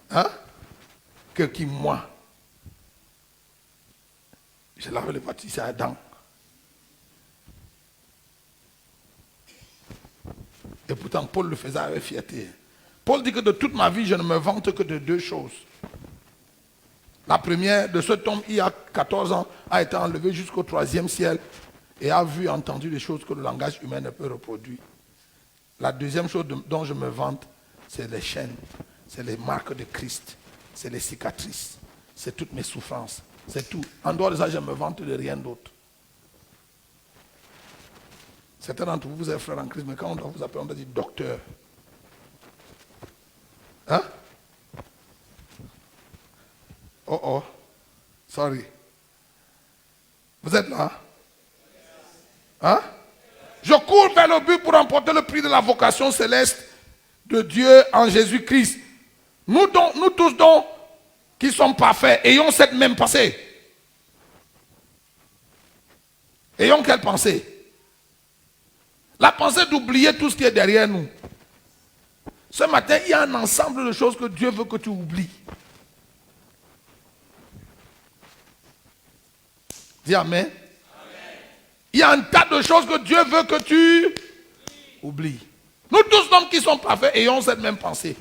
Hein? Que qui, moi, je lave les voitures, c'est Adam. Et pourtant, Paul le faisait avec fierté. Paul dit que de toute ma vie, je ne me vante que de deux choses. La première, de cet homme, il y a 14 ans, a été enlevé jusqu'au 3e ciel et a vu et entendu des choses que le langage humain ne peut reproduire. La deuxième chose dont je me vante, c'est les chaînes, c'est les marques de Christ, c'est les cicatrices, c'est toutes mes souffrances, c'est tout. En dehors de ça, je ne me vante de rien d'autre. Certains d'entre vous, vous êtes frères en Christ, mais quand on doit vous appeler, on doit dire docteur. Hein? Oh, sorry. Vous êtes là? Hein? Je cours vers le but pour remporter le prix de la vocation céleste de Dieu en Jésus-Christ. Nous tous donc, qui sommes parfaits, ayons cette même pensée. Ayons quelle pensée? La pensée d'oublier tout ce qui est derrière nous. Ce matin, il y a un ensemble de choses que Dieu veut que tu oublies. Dis Amen. Il y a un tas de choses que Dieu veut que tu oublies. Nous tous, hommes qui sont parfaits, ayons cette même pensée.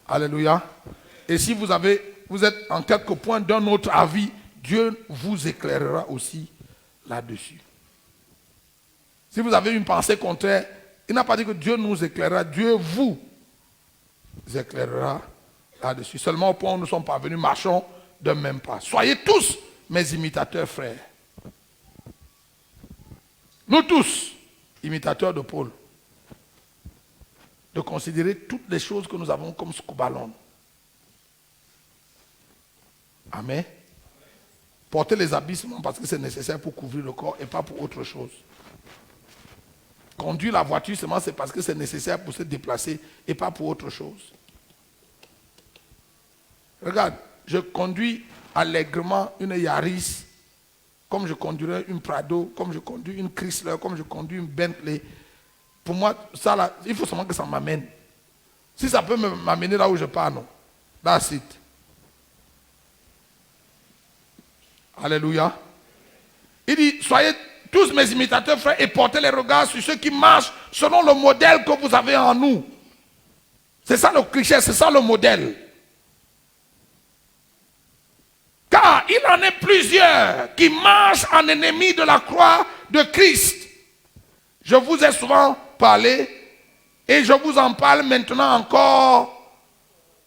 Alléluia. Et si vous êtes en quelques points d'un autre avis, Dieu vous éclairera aussi là-dessus. Si vous avez une pensée contraire, il n'a pas dit que Dieu nous éclairera, Dieu vous éclairera là-dessus. Seulement au point où nous sommes parvenus, marchons d'un même pas. Soyez tous mes imitateurs, frères. Nous tous, imitateurs de Paul, de considérer toutes les choses que nous avons comme scoubalon. Amen. Porter les habits seulement parce que c'est nécessaire pour couvrir le corps et pas pour autre chose. Conduire la voiture seulement c'est parce que c'est nécessaire pour se déplacer et pas pour autre chose. Regarde, je conduis allègrement une Yaris, comme je conduirais une Prado, comme je conduis une Chrysler, comme je conduis une Bentley. Pour moi, ça là, il faut seulement que ça m'amène. Si ça peut m'amener là où je pars, non. That's it. Alléluia. Il dit, soyez tous mes imitateurs, frères, et portez les regards sur ceux qui marchent selon le modèle que vous avez en nous. C'est ça le cliché, c'est ça le modèle. Car il en est plusieurs qui marchent en ennemis de la croix de Christ. Je vous ai souvent parlé et je vous en parle maintenant encore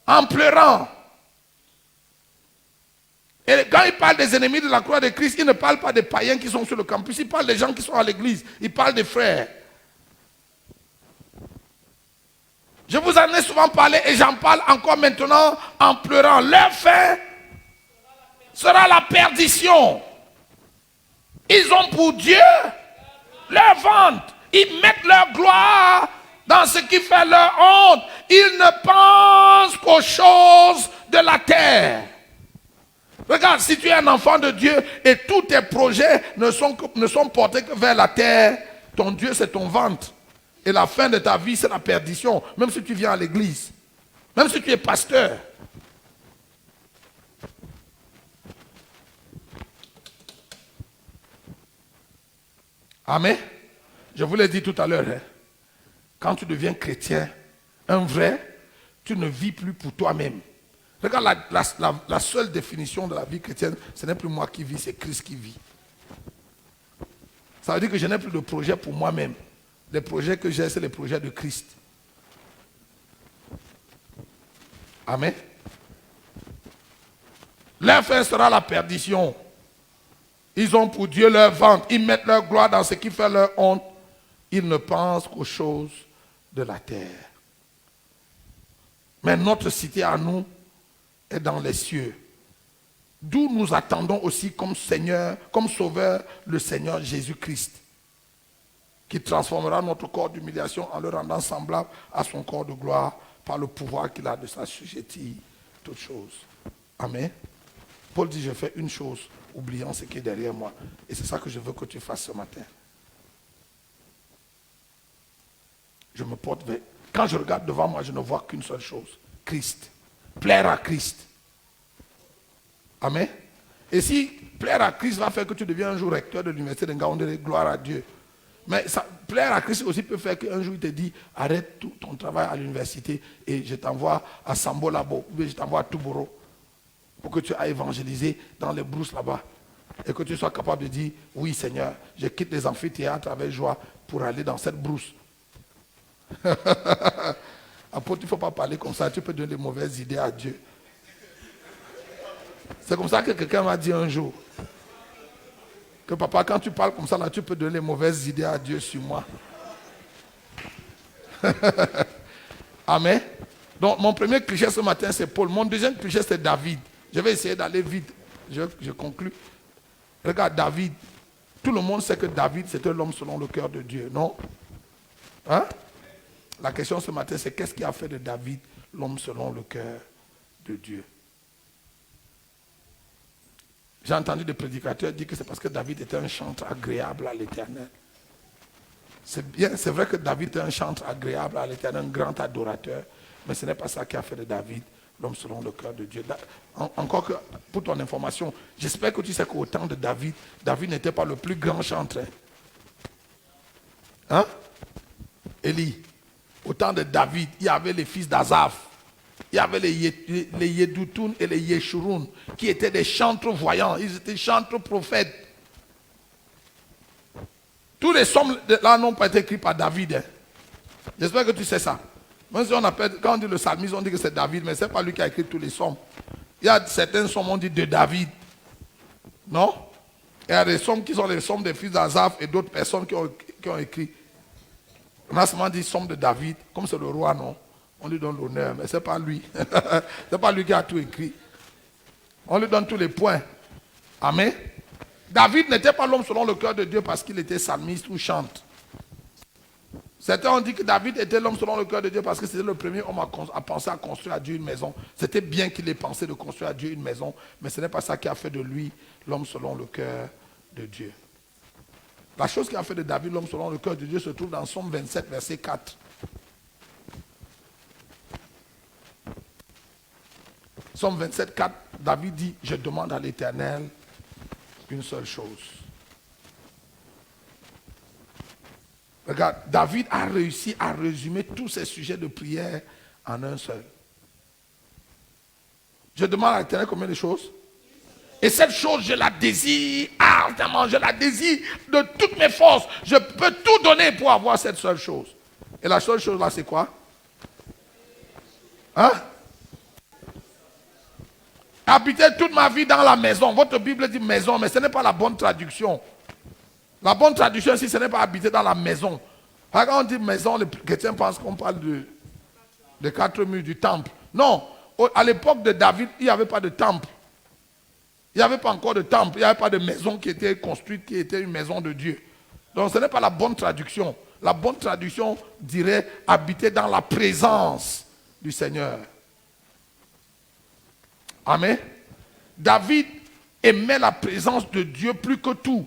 en pleurant. Et quand il parle des ennemis de la croix de Christ, il ne parle pas des païens qui sont sur le campus, il parle des gens qui sont à l'église, il parle des frères. Je vous en ai souvent parlé et j'en parle encore maintenant en pleurant. Leur fin sera la perdition. Ils ont pour Dieu leur vente. Ils mettent leur gloire dans ce qui fait leur honte. Ils ne pensent qu'aux choses de la terre. Regarde, si tu es un enfant de Dieu et tous tes projets ne sont portés que vers la terre, ton Dieu c'est ton ventre. Et la fin de ta vie c'est la perdition. Même si tu viens à l'église. Même si tu es pasteur. Amen. Je vous l'ai dit tout à l'heure. Hein. Quand tu deviens chrétien, un vrai, tu ne vis plus pour toi-même. Regarde, la seule définition de la vie chrétienne, ce n'est plus moi qui vis, c'est Christ qui vit. Ça veut dire que je n'ai plus de projet pour moi-même. Les projets que j'ai, c'est les projets de Christ. Amen. Leur fin sera la perdition. Ils ont pour Dieu leur ventre. Ils mettent leur gloire dans ce qui fait leur honte. Ils ne pensent qu'aux choses de la terre. Mais notre cité à nous est dans les cieux. D'où nous attendons aussi comme Seigneur, comme Sauveur, le Seigneur Jésus-Christ, qui transformera notre corps d'humiliation en le rendant semblable à son corps de gloire par le pouvoir qu'il a de s'assujettir toutes choses. Amen. Paul dit, je fais une chose, oubliant ce qui est derrière moi. Et c'est ça que je veux que tu fasses ce matin. Je me porte vers... Quand je regarde devant moi, je ne vois qu'une seule chose. Christ. Plaire à Christ. Amen. Et si plaire à Christ va faire que tu deviens un jour recteur de l'université de Ngaoundéré, gloire à Dieu. Mais ça, plaire à Christ aussi peut faire qu'un jour il te dit, arrête tout ton travail à l'université et je t'envoie à Sambo Labo, ou je t'envoie à Touboro, pour que tu ailles évangéliser dans les brousses là-bas. Et que tu sois capable de dire, oui Seigneur, je quitte les amphithéâtres avec joie pour aller dans cette brousse. Apôtre, il ne faut pas parler comme ça, tu peux donner de mauvaises idées à Dieu. C'est comme ça que quelqu'un m'a dit un jour. Que papa, quand tu parles comme ça, là, tu peux donner de mauvaises idées à Dieu sur moi. Amen. Donc, mon premier cliché ce matin, c'est Paul. Mon deuxième cliché, c'est David. Je vais essayer d'aller vite. Je conclue. Regarde, David. Tout le monde sait que David, c'était l'homme selon le cœur de Dieu, non? Hein? La question ce matin, c'est qu'est-ce qui a fait de David l'homme selon le cœur de Dieu? J'ai entendu des prédicateurs dire que c'est parce que David était un chantre agréable à l'Éternel. C'est bien, c'est vrai que David était un chantre agréable à l'Éternel, un grand adorateur, mais ce n'est pas ça qui a fait de David l'homme selon le cœur de Dieu. Encore que, pour ton information, j'espère que tu sais qu'au temps de David, David n'était pas le plus grand chantre. Hein? Élie, au temps de David, il y avait les fils d'Azaph. Il y avait les Yedoutoun et les Yeshurun qui étaient des chantres voyants. Ils étaient chantres prophètes. Tous les psaumes là n'ont pas été écrits par David. Hein. J'espère que tu sais ça. Même si on appelle, quand on dit le psalmiste, on dit que c'est David, mais ce n'est pas lui qui a écrit tous les psaumes. Il y a certains psaumes, on dit de David. Non? Il y a des psaumes qui sont les psaumes des fils d'Azaph et d'autres personnes qui ont écrit. On a seulement dit psaume de David, comme c'est le roi, non? On lui donne l'honneur, mais ce n'est pas lui. Ce n'est pas lui qui a tout écrit. On lui donne tous les points. Amen. David n'était pas l'homme selon le cœur de Dieu parce qu'il était psalmiste ou chante. Certains ont dit que David était l'homme selon le cœur de Dieu parce que c'était le premier homme à penser à construire à Dieu une maison. C'était bien qu'il ait pensé de construire à Dieu une maison, mais ce n'est pas ça qui a fait de lui l'homme selon le cœur de Dieu. La chose qui a fait de David l'homme selon le cœur de Dieu se trouve dans Somme 27, verset 4. Somme 27, 4, David dit, je demande à l'Éternel une seule chose. Regarde, David a réussi à résumer tous ses sujets de prière en un seul. Je demande à l'Éternel combien de choses? Et cette chose, je la désire ardemment, je la désire de toutes mes forces. Je peux tout donner pour avoir cette seule chose. Et la seule chose là, c'est quoi? Hein? Habiter toute ma vie dans la maison. Votre Bible dit maison, mais ce n'est pas la bonne traduction. La bonne traduction ici, ce n'est pas habiter dans la maison. Quand on dit maison, les chrétiens pensent qu'on parle de 4 murs du temple. Non, à l'époque de David, il n'y avait pas de temple. Il n'y avait pas encore de temple, il n'y avait pas de maison qui était construite, qui était une maison de Dieu. Donc ce n'est pas la bonne traduction. La bonne traduction dirait habiter dans la présence du Seigneur. Amen. David aimait la présence de Dieu plus que tout.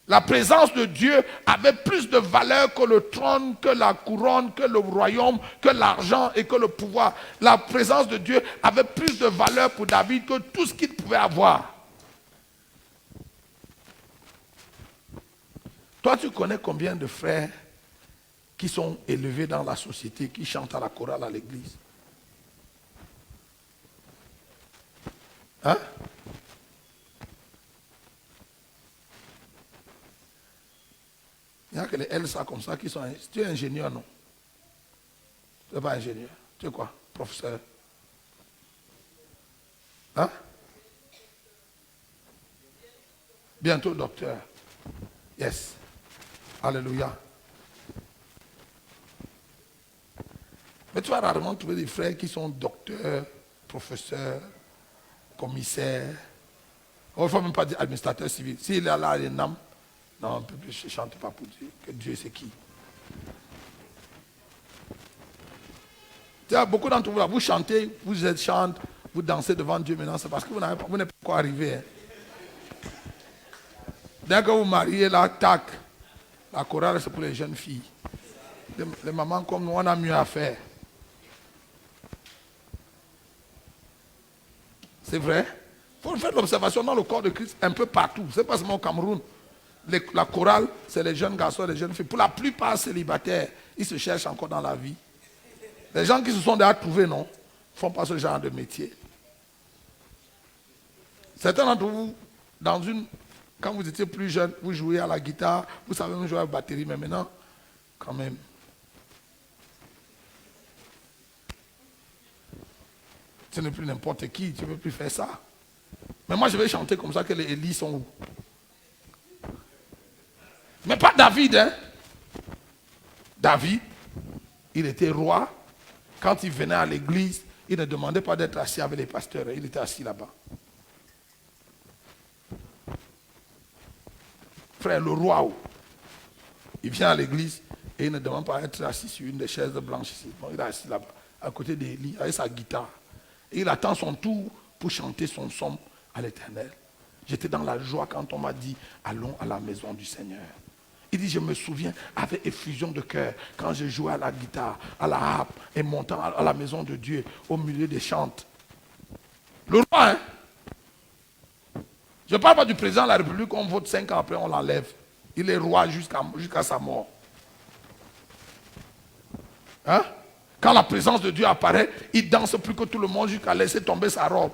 La présence de Dieu avait plus de valeur que le trône, que la couronne, que le royaume, que l'argent et que le pouvoir. La présence de Dieu avait plus de valeur pour David que tout ce qu'il pouvait avoir. Toi, tu connais combien de frères qui sont élevés dans la société, qui chantent à la chorale à l'église? Hein? Il y a que les Elsa comme ça qui sont... Tu es ingénieur, non? Tu n'es pas ingénieur. Tu es quoi? Professeur? Hein? Bientôt docteur. Yes. Alléluia. Mais tu vas rarement trouver des frères qui sont docteurs, professeurs, commissaires. Il ne faut même pas dire administrateur civil. S'il est là, il est nam. Non, je ne chante pas pour Dieu. Que Dieu c'est qui? Tu sais, beaucoup d'entre vous, là, vous chantez, vous êtes chante, vous dansez devant Dieu maintenant, c'est parce que vous n'êtes pas encore arrivé. Hein. Dès que vous mariez, là, tac, la chorale, c'est pour les jeunes filles. Les mamans comme nous, on a mieux à faire. C'est vrai? Il faut faire l'observation dans le corps de Christ un peu partout. C'est pas seulement au Cameroun. La chorale, c'est les jeunes garçons et les jeunes filles. Pour la plupart célibataires, ils se cherchent encore dans la vie. Les gens qui se sont déjà trouvés, non, ne font pas ce genre de métier. Certains d'entre vous, quand vous étiez plus jeune, vous jouiez à la guitare, vous savez même jouer à la batterie, mais maintenant, quand même. Ce n'est plus n'importe qui, tu ne peux plus faire ça. Mais moi, je vais chanter comme ça que les Élis sont où? Mais pas David, hein? David, il était roi. Quand il venait à l'église, il ne demandait pas d'être assis avec les pasteurs. Il était assis là-bas. Frère, le roi, il vient à l'église et il ne demande pas d'être assis sur une des chaises blanches ici. Bon, il est assis là-bas, à côté d'Élie, avec sa guitare. Et il attend son tour pour chanter son psaume à l'Éternel. J'étais dans la joie quand on m'a dit, allons à la maison du Seigneur. Il dit, je me souviens avec effusion de cœur, quand je jouais à la guitare, à la harpe, et montant à la maison de Dieu, au milieu des chantes. Le roi, hein? Je ne parle pas du président de la République, on vote 5 ans après, on l'enlève. Il est roi jusqu'à sa mort. Hein? Quand la présence de Dieu apparaît, il danse plus que tout le monde jusqu'à laisser tomber sa robe.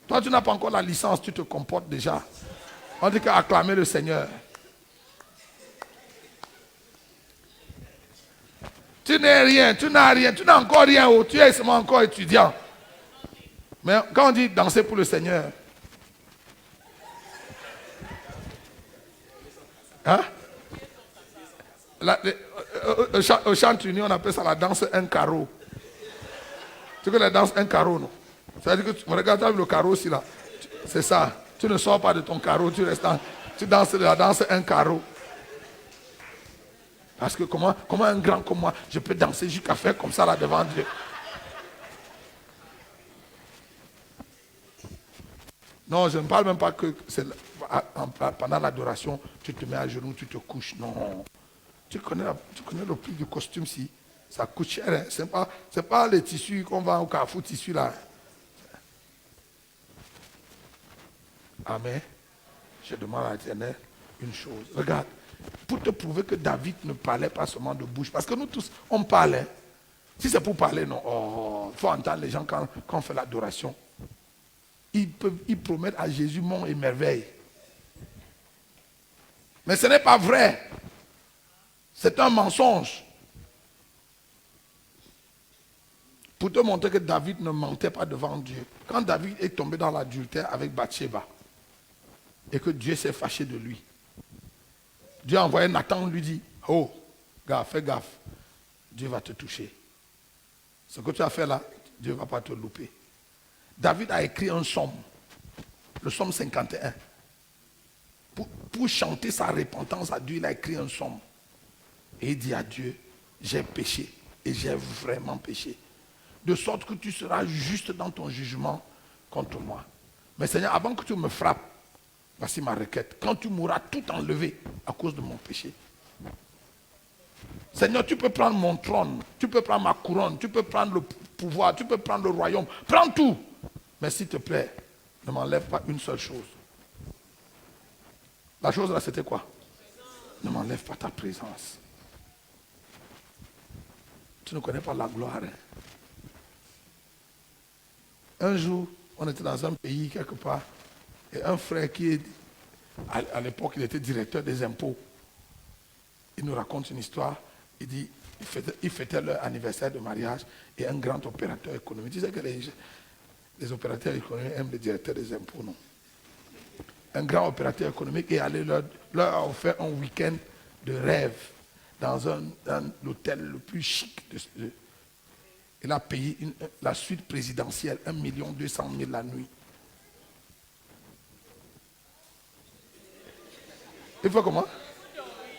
Toi, tu n'as pas encore la licence, tu te comportes déjà. On dit qu'à acclamer le Seigneur. Tu n'es rien, tu n'as rien, tu n'as encore rien, tu es seulement encore étudiant. Mais quand on dit danser pour le Seigneur, hein? Au chant-uni, on appelle ça la danse un carreau. Tu connais la danse un carreau, non? C'est-à-dire que tu regardes le carreau aussi là. C'est ça. Tu ne sors pas de ton carreau, tu restes tu danses la danse un carreau. Parce que comment un grand comme moi, je peux danser jusqu'à faire comme ça là devant Dieu. Non, je ne parle même pas que pendant l'adoration, tu te mets à genoux, tu te couches. Non. Tu connais le prix du costume si ça coûte cher. Hein? Ce n'est pas les tissus qu'on vend au Carrefour, tissus là. Amen. Je demande à l'Éternel une chose. Regarde, pour te prouver que David ne parlait pas seulement de bouche, parce que nous tous, on parle. Hein? Si c'est pour parler, non. Oh, il faut entendre les gens quand on fait l'adoration. Ils promettent à Jésus mont et merveille. Mais ce n'est pas vrai. C'est un mensonge. Pour te montrer que David ne mentait pas devant Dieu. Quand David est tombé dans l'adultère avec Bathsheba, et que Dieu s'est fâché de lui, Dieu a envoyé Nathan, lui dit, oh, gars, fais gaffe, Dieu va te toucher. Ce que tu as fait là, Dieu ne va pas te louper. David a écrit un psaume, le psaume 51. Pour chanter sa repentance à Dieu, il a écrit un psaume. Et il dit à Dieu, j'ai péché et j'ai vraiment péché. De sorte que tu seras juste dans ton jugement contre moi. Mais Seigneur, avant que tu me frappes, voici ma requête. Quand tu mourras tout enlevé à cause de mon péché. Seigneur, tu peux prendre mon trône, tu peux prendre ma couronne, tu peux prendre le pouvoir, tu peux prendre le royaume. Prends tout. Mais s'il te plaît, ne m'enlève pas une seule chose. La chose là, c'était quoi? Ne m'enlève pas ta présence. Tu ne connais pas la gloire. Hein? Un jour, on était dans un pays quelque part, et un frère qui est, à l'époque, il était directeur des impôts. il nous raconte une histoire. Il dit, ils fêtaient leur anniversaire de mariage et un grand opérateur économique. Tu sais que les opérateurs économiques aiment le directeur des impôts, non? Un grand opérateur économique est allé leur a offert un week-end de rêve dans l'hôtel le plus chic. Il a payé la suite présidentielle, 1 200 000 la nuit. Il faut comment?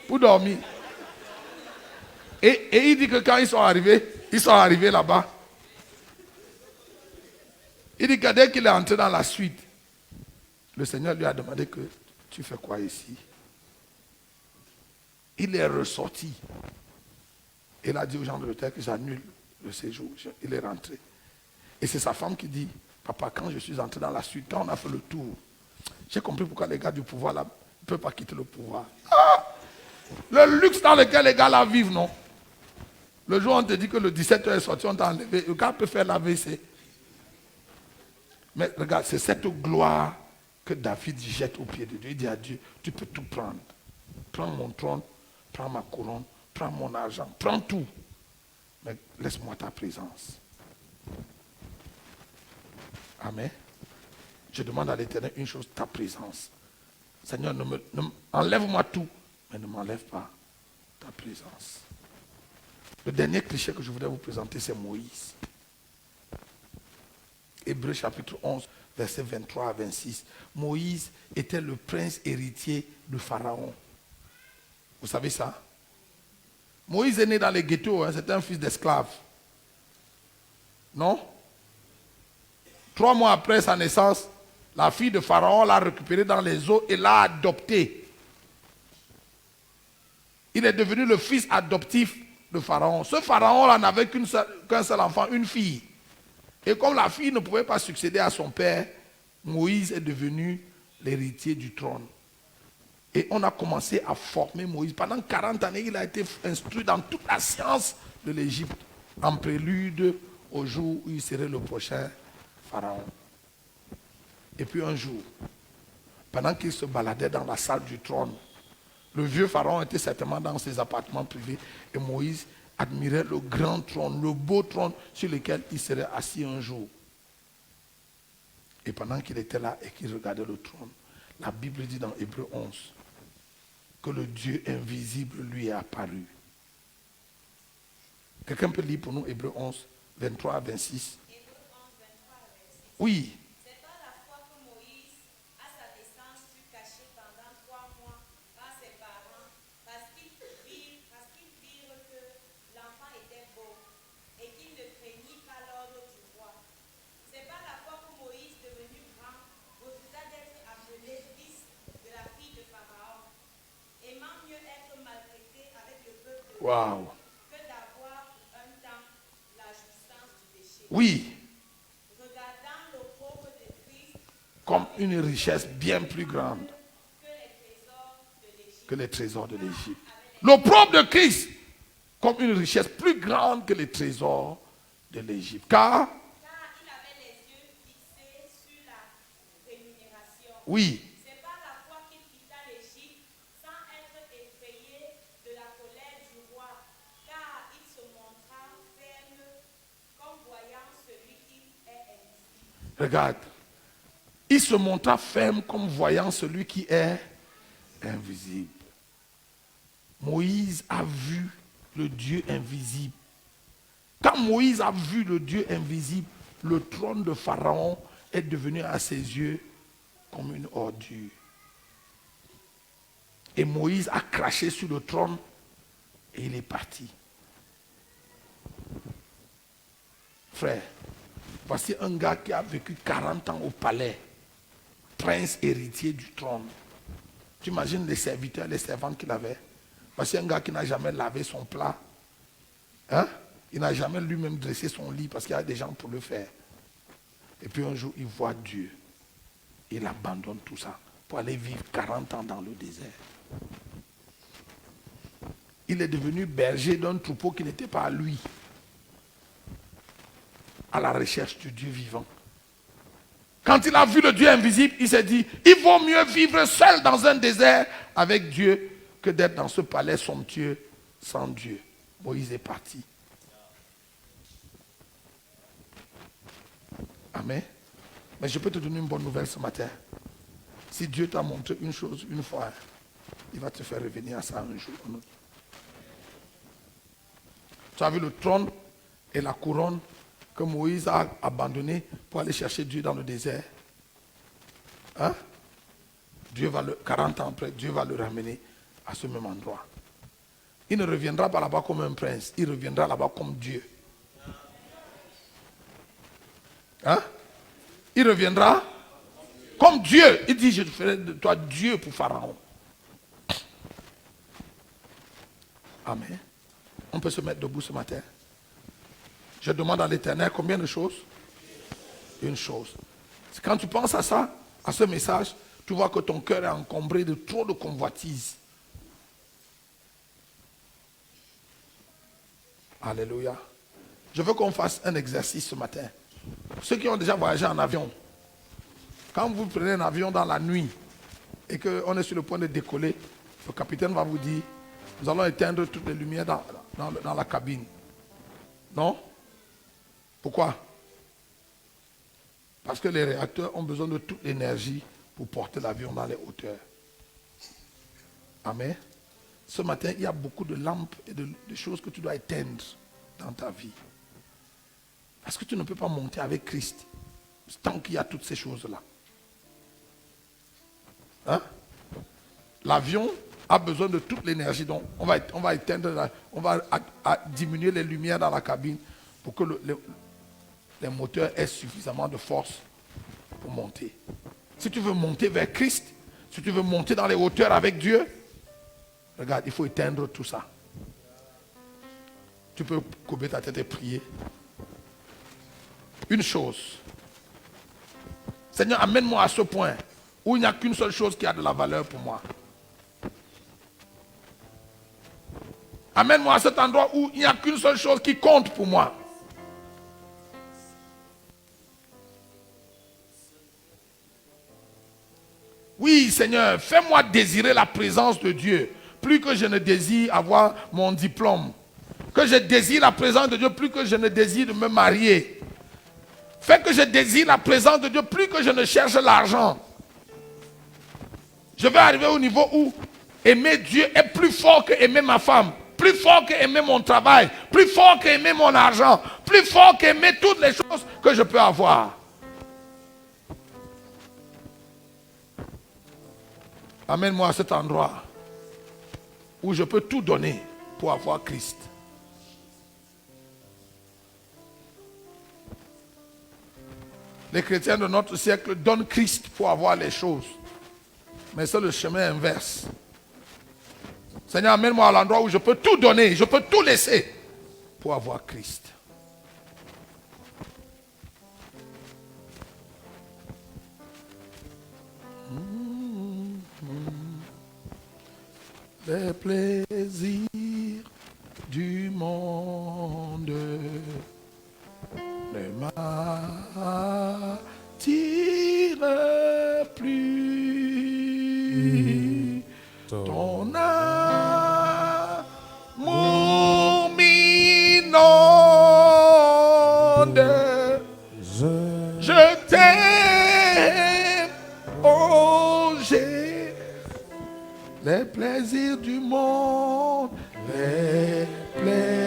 Pour dormir. Et il dit que quand ils sont arrivés là-bas, il dit que dès qu'il est entré dans la suite, le Seigneur lui a demandé que tu fais quoi ici? Il est ressorti. Il a dit aux gens de l'hôtel que j'annule le séjour. Il est rentré. Et c'est sa femme qui dit, papa, quand je suis entré dans la suite, quand on a fait le tour, j'ai compris pourquoi les gars du pouvoir là ne peuvent pas quitter le pouvoir. Ah! Le luxe dans lequel les gars là vivent, non? Le jour où on te dit que le 17h est sorti, on t'a enlevé. Le gars peut faire l'AVC. Mais regarde, c'est cette gloire que David jette au pied de Dieu. Il dit à Dieu, tu peux tout prendre. Prends mon trône, prends ma couronne, prends mon argent, prends tout. Mais laisse-moi ta présence. Amen. Je demande à l'Éternel une chose, ta présence. Seigneur, enlève-moi tout, mais ne m'enlève pas ta présence. Le dernier cliché que je voudrais vous présenter, c'est Moïse. Hébreux chapitre 11, versets 23 à 26. Moïse était le prince héritier de Pharaon. Vous savez ça? Moïse est né dans les ghettos, hein, c'était un fils d'esclave. Non? 3 mois après sa naissance, la fille de Pharaon l'a récupéré dans les eaux et l'a adopté. Il est devenu le fils adoptif de Pharaon. Ce Pharaon-là n'avait qu'un seul enfant, une fille. Et comme la fille ne pouvait pas succéder à son père, Moïse est devenu l'héritier du trône. Et on a commencé à former Moïse. Pendant 40 années, il a été instruit dans toute la science de l'Égypte, en prélude au jour où il serait le prochain Pharaon. Et puis un jour, pendant qu'il se baladait dans la salle du trône, le vieux Pharaon était certainement dans ses appartements privés et Moïse admirait le grand trône, le beau trône sur lequel il serait assis un jour. Et pendant qu'il était là et qu'il regardait le trône, la Bible dit dans Hébreux 11 que le Dieu invisible lui est apparu. Quelqu'un peut lire pour nous Hébreux 11, 23 à 26? Hébreux 11, 23 à 26. Oui. C'est par la foi que Moïse, à sa naissance, fut caché pendant 3 mois par ses parents, parce qu'ils virent que l'enfant était beau et qu'il ne craignit pas l'ordre du roi. C'est par la foi que Moïse, devenu grand, refusa d'être appelé fils de la fille de Pharaon, aimant mieux être maltraité avec le peuple de Waouh. que d'avoir pour un temps la jouissance du péché. Oui. Regardant l'opprobre de Christ Comme une richesse bien plus grande que les trésors que les trésors de l'Égypte. de l'Égypte. L'opprobre de Christ comme une richesse plus grande que les trésors de l'Égypte. Car, Car il avait les yeux fixés sur la rémunération. oui, C'est par la foi qu'il quitta l'Égypte sans être effrayé de la colère du roi, car il se montra ferme comme voyant celui qui est invisible. regarde. Il se montra ferme comme voyant celui qui est invisible. Moïse a vu le Dieu invisible. Quand Moïse a vu le Dieu invisible, le trône de Pharaon est devenu à ses yeux comme une ordure. Et Moïse a craché sur le trône et il est parti. Frère, voici un gars qui a vécu 40 ans au palais, prince héritier du trône. Tu imagines les serviteurs, les servantes qu'il avait. Voici un gars qui n'a jamais lavé son plat. Hein? Il n'a jamais lui-même dressé son lit parce qu'il y a des gens pour le faire. Et puis un jour, il voit Dieu. Il abandonne tout ça pour aller vivre 40 ans dans le désert. Il est devenu berger d'un troupeau qui n'était pas à lui. À la recherche du Dieu vivant. Quand il a vu le Dieu invisible, il s'est dit, il vaut mieux vivre seul dans un désert avec Dieu que d'être dans ce palais somptueux sans Dieu. Moïse est parti. Amen. Mais je peux te donner une bonne nouvelle ce matin. Si Dieu t'a montré une chose une fois, il va te faire revenir à ça un jour. Tu as vu le trône et la couronne que Moïse a abandonné pour aller chercher Dieu dans le désert. Hein? 40 ans après, Dieu va le ramener à ce même endroit. Il ne reviendra pas là-bas comme un prince, il reviendra là-bas comme Dieu. Hein? Il reviendra comme Dieu. Il dit, je ferai de toi Dieu pour Pharaon. Amen. On peut se mettre debout ce matin. Je demande à l'Éternel combien de choses? Une chose. Quand tu penses à ça, à ce message, tu vois que ton cœur est encombré de trop de convoitises. Alléluia. Je veux qu'on fasse un exercice ce matin. Ceux qui ont déjà voyagé en avion, quand vous prenez un avion dans la nuit et qu'on est sur le point de décoller, le capitaine va vous dire, nous allons éteindre toutes les lumières dans la cabine. Non? Pourquoi? Parce que les réacteurs ont besoin de toute l'énergie pour porter l'avion dans les hauteurs. Amen. Ce matin, il y a beaucoup de lampes et de choses que tu dois éteindre dans ta vie. Parce que tu ne peux pas monter avec Christ tant qu'il y a toutes ces choses-là. Hein? L'avion a besoin de toute l'énergie. Donc, on va éteindre, on va diminuer les lumières dans la cabine pour que les moteurs aient suffisamment de force pour monter. Si tu veux monter vers Christ, si tu veux monter dans les hauteurs avec Dieu, regarde, il faut éteindre tout ça. Tu peux courber ta tête et prier. Une chose. Seigneur, amène-moi à ce point où il n'y a qu'une seule chose qui a de la valeur pour moi. Amène-moi à cet endroit où il n'y a qu'une seule chose qui compte pour moi. Oui, Seigneur, fais-moi désirer la présence de Dieu, plus que je ne désire avoir mon diplôme. Que je désire la présence de Dieu, plus que je ne désire de me marier. Fais que je désire la présence de Dieu, plus que je ne cherche l'argent. Je vais arriver au niveau où aimer Dieu est plus fort que aimer ma femme, plus fort que aimer mon travail, plus fort que aimer mon argent, plus fort qu'aimer toutes les choses que je peux avoir. Amène-moi à cet endroit où je peux tout donner pour avoir Christ. Les chrétiens de notre siècle donnent Christ pour avoir les choses. Mais c'est le chemin inverse. Seigneur, amène-moi à l'endroit où je peux tout donner, je peux tout laisser pour avoir Christ. Les plaisirs du monde ne m'attirent plus. Ton amour m'inonde. Je t'aime, oh j'ai les plaisirs du monde, les plaisirs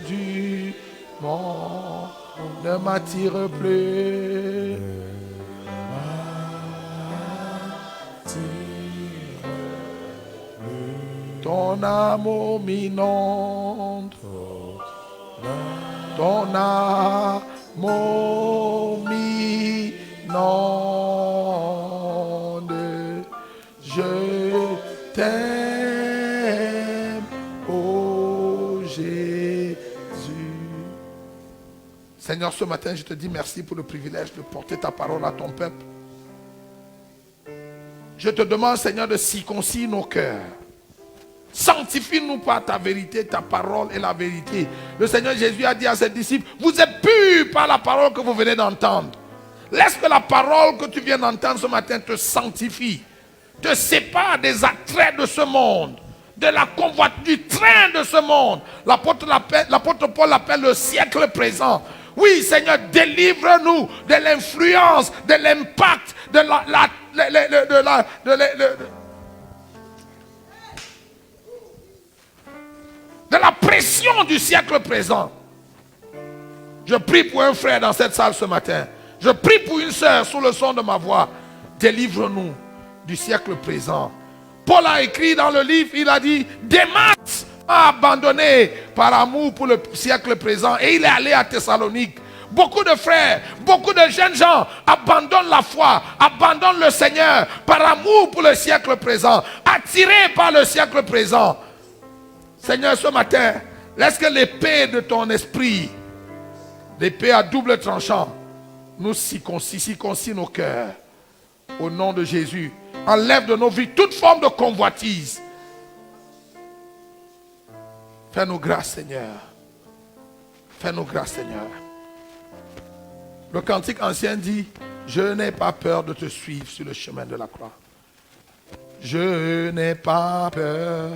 du monde ne m'attirent plus. Ton amour m'inonde, ton amour m'inonde, je t'aime, oh Jésus. Seigneur, ce matin, je te dis merci pour le privilège de porter ta parole à ton peuple. Je te demande, Seigneur, de circoncire nos cœurs. Sanctifie-nous par ta vérité, ta parole est la vérité. Le Seigneur Jésus a dit à ses disciples, vous êtes purs par la parole que vous venez d'entendre. Laisse que la parole que tu viens d'entendre ce matin te sanctifie, te sépare des attraits de ce monde, de la convoite, du train de ce monde. L'apôtre Paul l'appelle le siècle présent. Oui, Seigneur, délivre-nous de l'influence, de l'impact, de la pression du siècle présent. Je prie pour un frère dans cette salle ce matin. Je prie pour une sœur sous le son de ma voix. Délivre-nous du siècle présent. Paul a écrit dans le livre, il a dit, Démas m'a abandonné par amour pour le siècle présent et il est allé à Thessalonique. Beaucoup de frères, beaucoup de jeunes gens abandonnent la foi, abandonnent le Seigneur par amour pour le siècle présent, attirés par le siècle présent. Seigneur, ce matin, laisse que l'épée de ton esprit, l'épée à double tranchant, nous circoncis nos cœurs. Au nom de Jésus, enlève de nos vies toute forme de convoitise. Fais-nous grâce, Seigneur. Fais-nous grâce, Seigneur. Le cantique ancien dit, je n'ai pas peur de te suivre sur le chemin de la croix. Je n'ai pas peur